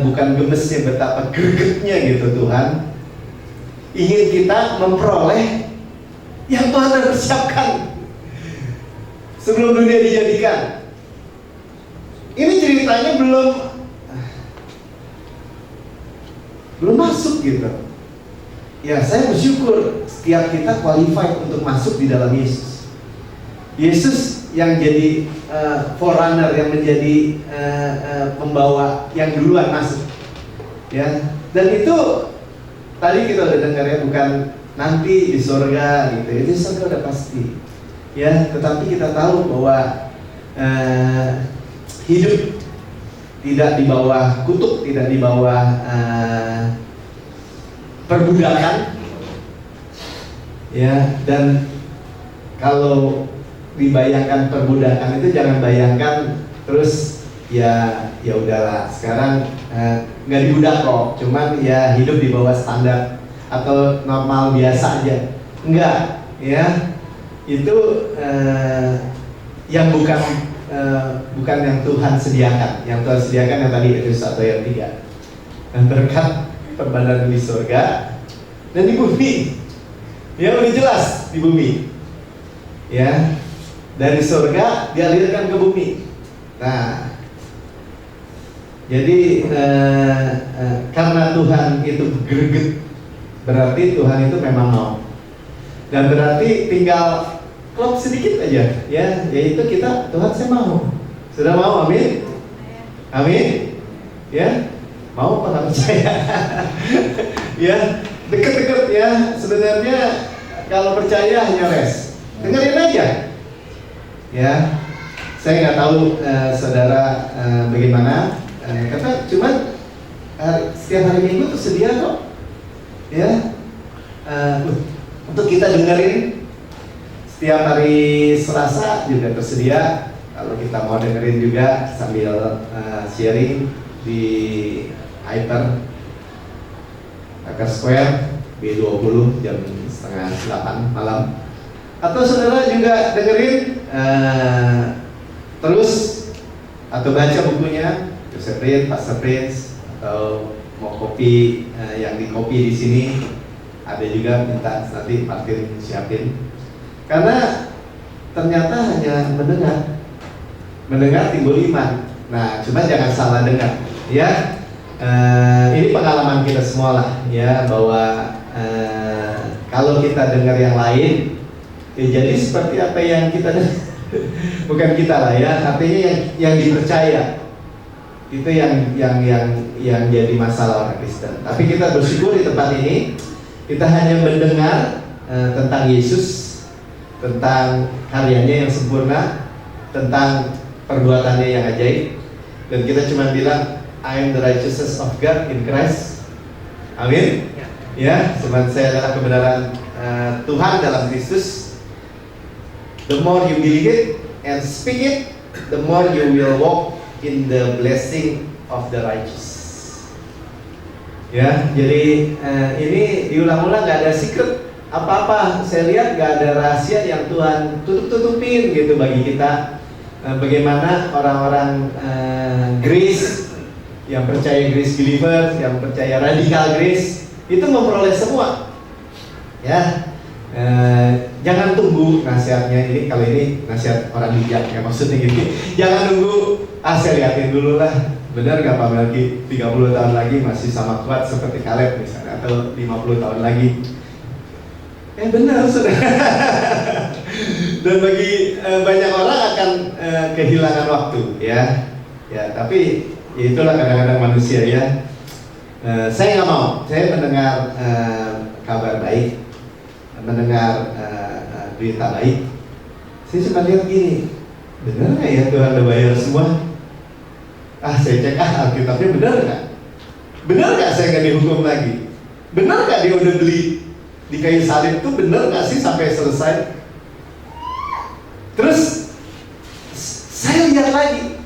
bukan gemesnya, betapa gregetnya gitu Tuhan ingin kita memperoleh yang Tuhan telah persiapkan sebelum dunia dijadikan. Ini ceritanya belum masuk gitu. Ya, saya bersyukur setiap kita qualified untuk masuk di dalam Yesus. Yesus yang jadi forerunner, yang menjadi pembawa yang duluan masuk. Ya, dan itu tadi kita udah dengar ya, bukan nanti di surga gitu. Itu surga udah pasti. Ya, tetapi kita tahu bahwa hidup tidak di bawah kutuk, tidak di bawah perbudakan. Ya, dan kalau dibayangkan perbudakan itu jangan bayangkan terus ya udahlah, sekarang nggak dibudak kok, cuman ya hidup di bawah standar atau normal biasa aja. Enggak, ya itu yang bukan yang Tuhan sediakan. Yang Tuhan sediakan yang tadi Efesus 1 ayat 3. Dan berkat perbanan di surga dan di bumi. Ya udah jelas di bumi. Ya, dari surga dialirkan ke bumi. Nah, jadi karena Tuhan itu greget, berarti Tuhan itu memang mau. Dan berarti tinggal klop sedikit aja, ya, yaitu kita, Tuhan saya mau. Sudah mau, amin? Amin? Ya, mau apa nggak percaya? Ya, deket-deket ya. Sebenarnya kalau percaya hanya res, dengerin aja. Ya, saya nggak tahu saudara bagaimana. Karena cuman setiap hari Minggu tersedia kok, ya, untuk kita dengerin. Setiap hari Selasa juga tersedia. Kalau kita mau dengerin juga sambil sharing di Hyper Square B20 jam setengah 8 malam. Atau saudara juga dengerin terus atau baca bukunya Joseph Prince, Pastor Prince, atau mau kopi yang di kopi di sini ada juga, minta nanti Martin siapin. Karena ternyata hanya mendengar timbul iman. Nah, cuma jangan salah dengar, ya. Ini pengalaman kita semua lah, ya, bahwa kalau kita dengar yang lain, ya jadi seperti apa yang kita bukan kita lah, ya, artinya yang dipercaya itu yang jadi masalah orang Kristen. Tapi kita bersyukur di tempat ini kita hanya mendengar tentang Yesus, tentang karyanya yang sempurna, tentang perbuatannya yang ajaib, dan kita cuma bilang I am the righteousness of God in Christ. Amin. Ya, cuma saya adalah kebenaran Tuhan dalam Kristus. The more you believe it and speak it, the more you will walk in the blessing of the righteous. Ya, jadi ini diulang-ulang, nggak ada secret apa-apa. Saya lihat nggak ada rahasia yang Tuhan tutup-tutupin gitu bagi kita. Bagaimana orang-orang Grace, yang percaya Grace Believers, yang percaya Radical Grace, itu memperoleh semua. Ya, jangan tunggu nasihatnya ini. Kalau ini nasihat orang bijak, ya, maksudnya gini. Jangan nunggu, saya liatin dulu lah. Benar nggak Pak Melki? 30 tahun lagi masih sama kuat seperti Caleb misalnya, atau 50 tahun lagi. Benar, saudara. Dan bagi banyak orang akan kehilangan waktu, ya. Ya, tapi ya itulah kadang-kadang manusia, ya. Saya nggak mau. Saya mendengar kabar baik, mendengar berita baik. Saya cuma lihat gini, benar nggak ya Tuhan udah bayar semua? Saya cek Alkitabnya, benar nggak? Benar nggak saya nggak dihukum lagi? Benar nggak dia udah beli di kayu salib itu, benar nggak sih sampai selesai? Terus saya lihat lagi,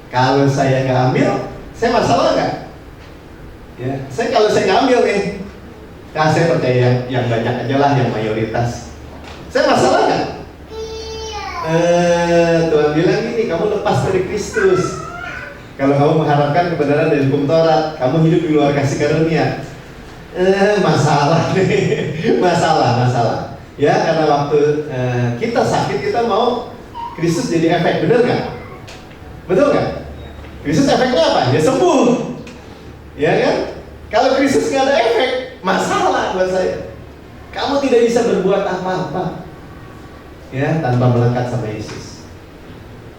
kalau saya nggak ambil, saya masalah nggak? Ya, kalau saya nggak ambil nih, saya percaya yang banyak aja lah, yang mayoritas. Saya masalah nggak? Tuhan bilang gini, kamu lepas dari Kristus. Kalau kamu mengharapkan kebenaran dari hukum Taurat, kamu hidup di luar kasih karunia. Masalah nih, masalah. Ya, karena waktu kita sakit, kita mau Kristus jadi efek, benar nggak? Betul nggak? Kristus efeknya apa? Ya sembuh, ya kan? Kalau Kristus nggak ada efek, masalah buat saya. Kamu tidak bisa berbuat apa-apa, ya, tanpa melekat sama Yesus.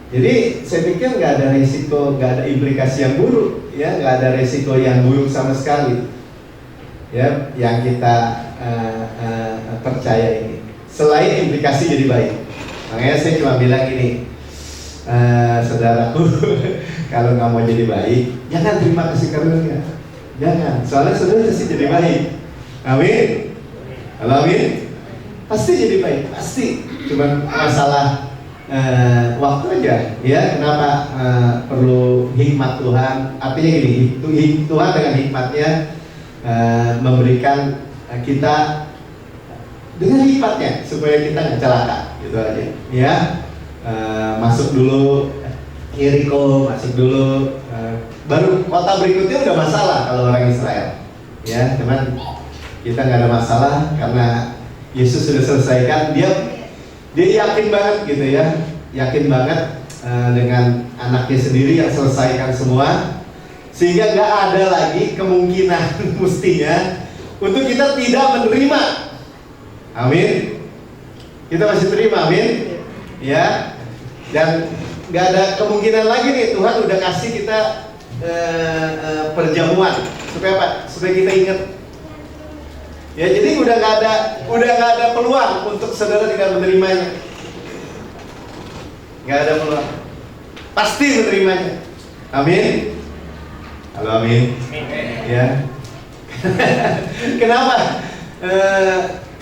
Jadi saya pikir nggak ada risiko, nggak ada implikasi yang buruk, ya, nggak ada risiko yang buruk sama sekali, ya, yang kita percaya ini. Selain implikasi jadi baik. Makanya saya cuma bilang ini, saudaraku, kalau nggak mau jadi baik, jangan terima kasih karunia, jangan. Soalnya saudara pasti jadi baik. Amin. Halo, amin. Pasti jadi baik, pasti. Cuman masalah waktu aja, ya. Kenapa perlu hikmat Tuhan? Artinya gini, Tuhan dengan hikmatnya memberikan kita dengan hikmatnya supaya kita nggak celaka, gitu aja, ya. Masuk dulu Yeriko, masuk dulu, baru kota berikutnya udah masalah kalau orang Israel, ya. Cuman kita nggak ada masalah karena Yesus sudah selesaikan. Dia yakin banget gitu ya, yakin banget dengan anaknya sendiri yang selesaikan semua, sehingga nggak ada lagi kemungkinan mestinya untuk kita tidak menerima. Amin. Kita masih terima, amin. Ya. Dan nggak ada kemungkinan lagi nih, Tuhan udah kasih kita perjamuan supaya apa? Supaya kita ingat. Ya, jadi udah nggak ada peluang untuk saudara tidak menerimanya. Nggak ada peluang. Pasti menerimanya. Amin. Halo, amin. Ya. Kenapa?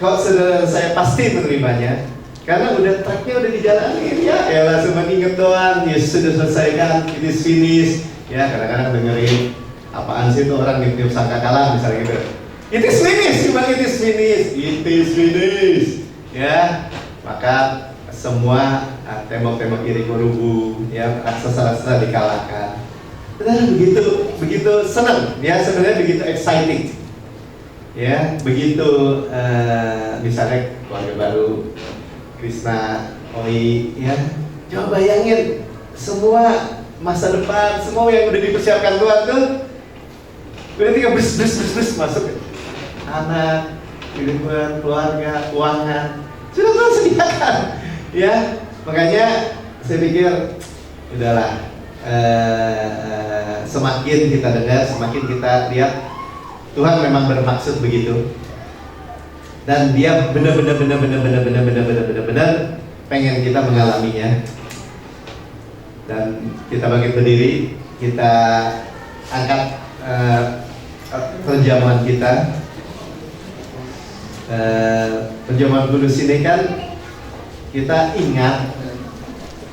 Kalau saudara saya pasti menerimanya, karena udah tracknya udah dijalani, ya. Elah, cuma inget doang, Yesus sudah selesaikan, it is finished. Ya, kadang-kadang dengerin apaan sih tuh orang tiup sangkakala misalnya gitu. It is finished, cuma it is finished, it is finished. Ya, maka semua tembok-tembok Yeriko rubuh, ya, raksasa-raksasa dikalahkan. Benar, begitu senang, ya, sebenarnya begitu exciting. Ya, begitu misalnya keluarga baru Krishna, Oi, ya, coba bayangin semua masa depan, semua yang udah dipersiapkan Tuhan tuh udah tinggal bus masuk. Anak, kehidupan, keluarga, keuangan sudah Tuhan sediakan, ya. Makanya saya pikir udahlah, semakin kita dengar, semakin kita lihat Tuhan memang bermaksud begitu, dan Dia benar-benar pengen kita mengalaminya. Dan kita bangkit berdiri, kita angkat perjamuan kita. Perjamuan kudus ini kan kita ingat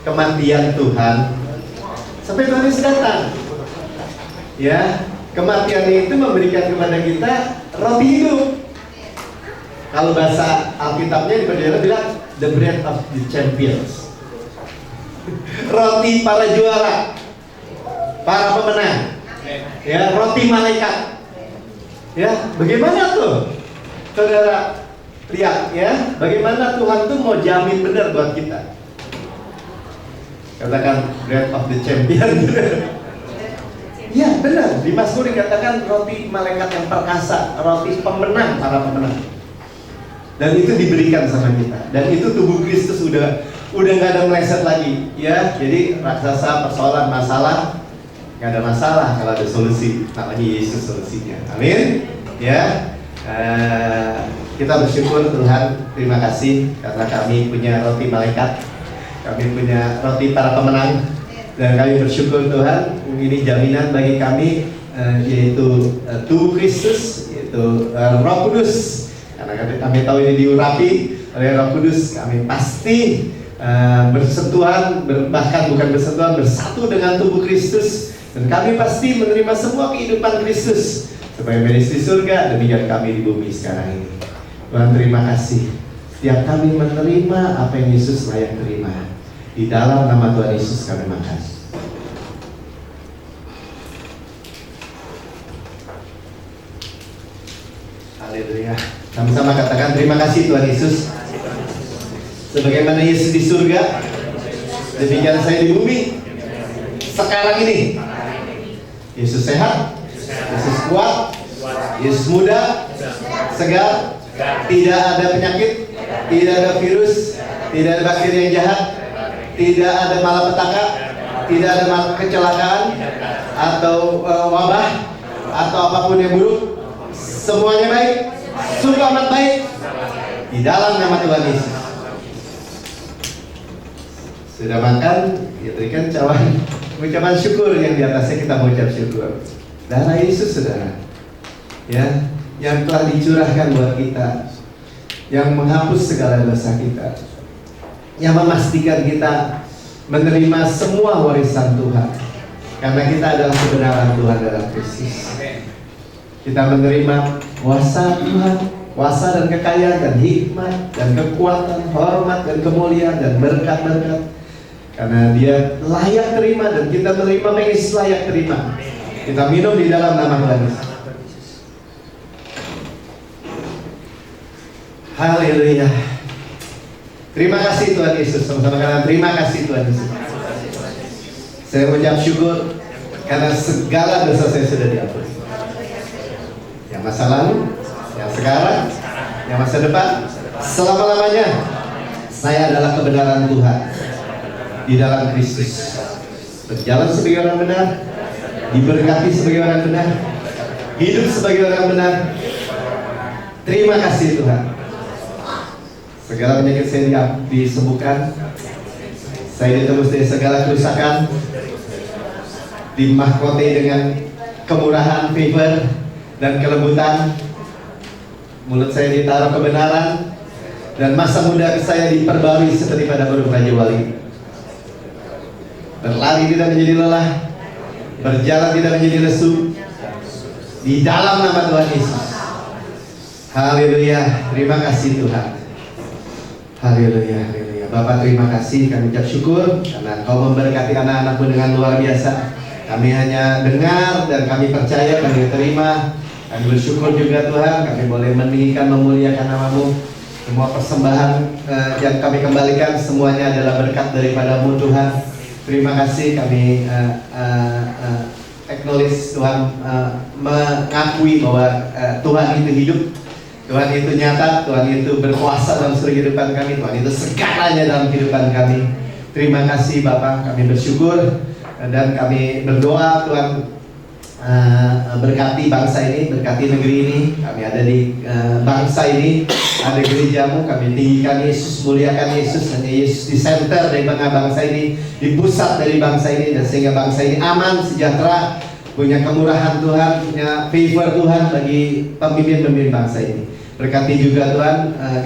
kematian Tuhan sampai Tuhan Yesus datang. Ya, kematian itu memberikan kepada kita roti hidup. Kalau bahasa Alkitabnya di perjanjian bilang the bread of the champions. Roti para juara, para pemenang. Ya, roti malaikat. Ya, bagaimana tuh? Saudara lihat ya, bagaimana Tuhan tuh mau jamin benar buat kita. Katakan bread of the champion. Ya benar, di Mazmur dikatakan roti malaikat yang perkasa, roti pemenang, para pemenang. Dan itu diberikan sama kita. Dan itu tubuh Kristus udah nggak ada meleset lagi, ya. Jadi raksasa, persoalan, masalah nggak ada masalah kalau ada solusi. Namanya Yesus solusinya. Amin. Ya. Kita bersyukur Tuhan, terima kasih karena kami punya roti malaikat, kami punya roti para pemenang, dan kami bersyukur Tuhan, ini jaminan bagi kami, yaitu tubuh Kristus, yaitu Roh Kudus. Karena kami tahu ini diurapi oleh Roh Kudus, kami pasti bersentuhan, bahkan bukan bersentuhan, bersatu dengan tubuh Kristus, dan kami pasti menerima semua kehidupan Kristus. Supaya beres di surga, demikian kami di bumi sekarang ini. Tuhan terima kasih. Setiap kami menerima apa yang Yesus layak terima. Di dalam nama Tuhan Yesus kami makan. Haleluya. Sama-sama katakan terima kasih Tuhan Yesus. Sebagaimana Yesus di surga, demikian saya di bumi. Sekarang ini Yesus sehat, Yesus kuat, Yesus muda, segar, tidak ada penyakit, tidak ada virus, tidak ada bakteri yang jahat, tidak ada malapetaka, tidak ada kecelakaan atau wabah atau apapun yang buruk. Semuanya baik, sungguh amat baik di dalam nama Tuhan Yesus. Sudah makan, ya berikan ucapan syukur yang di atasnya kita mengucap syukur. Darah Yesus, saudara, ya, yang telah dicurahkan buat kita, yang menghapus segala dosa kita, yang memastikan kita menerima semua warisan Tuhan, karena kita adalah kebenaran Tuhan dalam Kristus. Kita menerima kuasa Tuhan, kuasa dan kekayaan dan hikmat dan kekuatan, hormat dan kemuliaan dan berkat-berkat, karena Dia layak terima dan kita menerima Yesus layak terima. Kita minum di dalam nama Tuhan Yesus. Haleluya. Terima kasih Tuhan Yesus. Sama-sama kalian, terima kasih Tuhan Yesus. Saya mengucap syukur karena segala dosa saya sudah diampuni. Yang masa lalu, yang sekarang, yang masa depan, selama-lamanya saya adalah kebenaran Tuhan di dalam Kristus. Berjalan sebagai orang benar, diberkati sebagai orang benar, hidup sebagai orang benar. Terima kasih Tuhan. Segala penyakit saya disembuhkan. Saya ditebus dari segala kerusakan, dimahkoti dengan kemurahan, favor, dan kelembutan. Mulut saya ditaruh kebenaran, dan masa muda saya diperbarui seperti pada burung Raja Wali. Berlari tidak menjadi lelah, berjalan tidak menjadi lesu, di dalam nama Tuhan Yesus. Haleluya. Terima kasih Tuhan. Haleluya, haleluya. Bapak, terima kasih, kami ucap syukur karena Kau memberkati anak-anakmu dengan luar biasa. Kami hanya dengar dan kami percaya, kami terima. Kami bersyukur juga Tuhan, kami boleh meninggikan, memuliakan nama-Mu. Semua persembahan yang kami kembalikan semuanya adalah berkat daripada-Mu Tuhan. Terima kasih, kami acknowledge Tuhan, mengakui bahwa Tuhan itu hidup, Tuhan itu nyata, Tuhan itu berkuasa dalam seluruh kehidupan kami, Tuhan itu segalanya dalam kehidupan kami. Terima kasih Bapak, kami bersyukur dan kami berdoa Tuhan, berkati bangsa ini, berkati negeri ini. Kami ada di bangsa ini, ada gereja-Mu, kami tinggikan Yesus, muliakan Yesus. Hanya Yesus di center dari bangsa ini, di pusat dari bangsa ini, dan sehingga bangsa ini aman, sejahtera, punya kemurahan Tuhan, punya favor Tuhan bagi pemimpin-pemimpin bangsa ini. Berkati juga Tuhan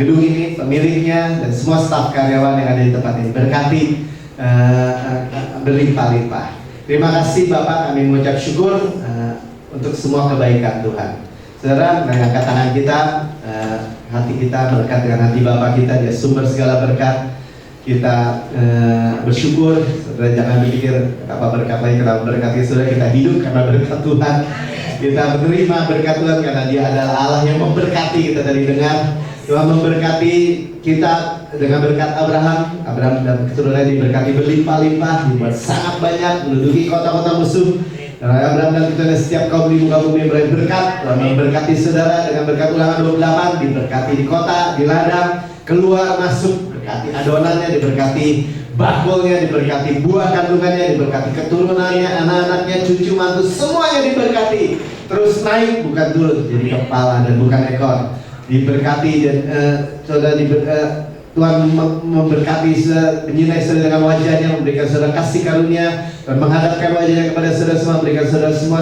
gedung ini, pemiliknya, dan semua staf karyawan yang ada di tempat ini. Berkati berlimpah-limpah. Terima kasih Bapak, kami mengucap syukur untuk semua kebaikan Tuhan. Saudara, mengangkat tangan kita, hati kita melekat dengan hati Bapak kita, Dia sumber segala berkat. Kita bersyukur. Saudara, jangan berpikir apa berkat lain karena berkat Saudara. Kita hidup karena berkat Tuhan. Kita menerima berkat Tuhan karena Dia adalah Allah yang memberkati. Kita tadi dengar Tuhan memberkati kita dengan berkat Abraham. Abraham dan keturunannya diberkati berlimpah-limpah, dibuat sangat banyak, menduduki kota-kota musuh. Dan Abraham dan keturunannya setiap kaum di muka bumi meraih berkat. Tuhan memberkati saudara dengan berkat Ulangan 28, diberkati di kota, di ladang, keluar masuk, berkati adonannya, diberkati bakulnya, diberkati buah kandungannya, diberkati keturunannya, anak-anaknya, cucu mantu, semuanya diberkati. Terus naik, bukan turun, jadi kepala dan bukan ekor. Diberkati dan saudara Tuhan memberkati saudara, menyinai saudara dengan wajahnya, memberikan saudara kasih karunia dan menghadapkan wajahnya kepada saudara semua, memberikan saudara semua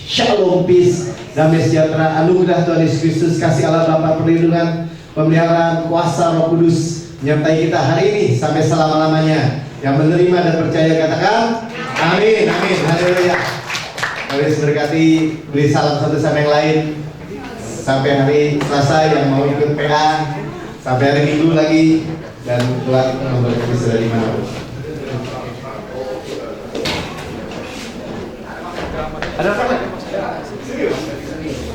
shalom, peace, damai sejahtera, anugerah Tuhan Yesus Kristus, kasih Allah Bapa, perlindungan, pemeliharaan, kuasa Roh Kudus menyertai kita hari ini sampai selama-lamanya. Yang menerima dan percaya katakan amin, amin, haleluya. Mari berkati, beri salam satu sama yang lain. Sampai hari Selasa yang mau ikut PA, sampai hari Minggu lagi, dan Tuhan memberkati saudara di mana. Ada apa?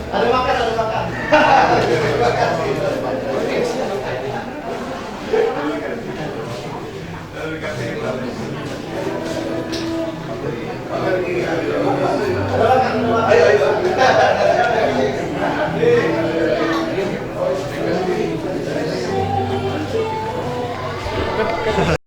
Ada makan?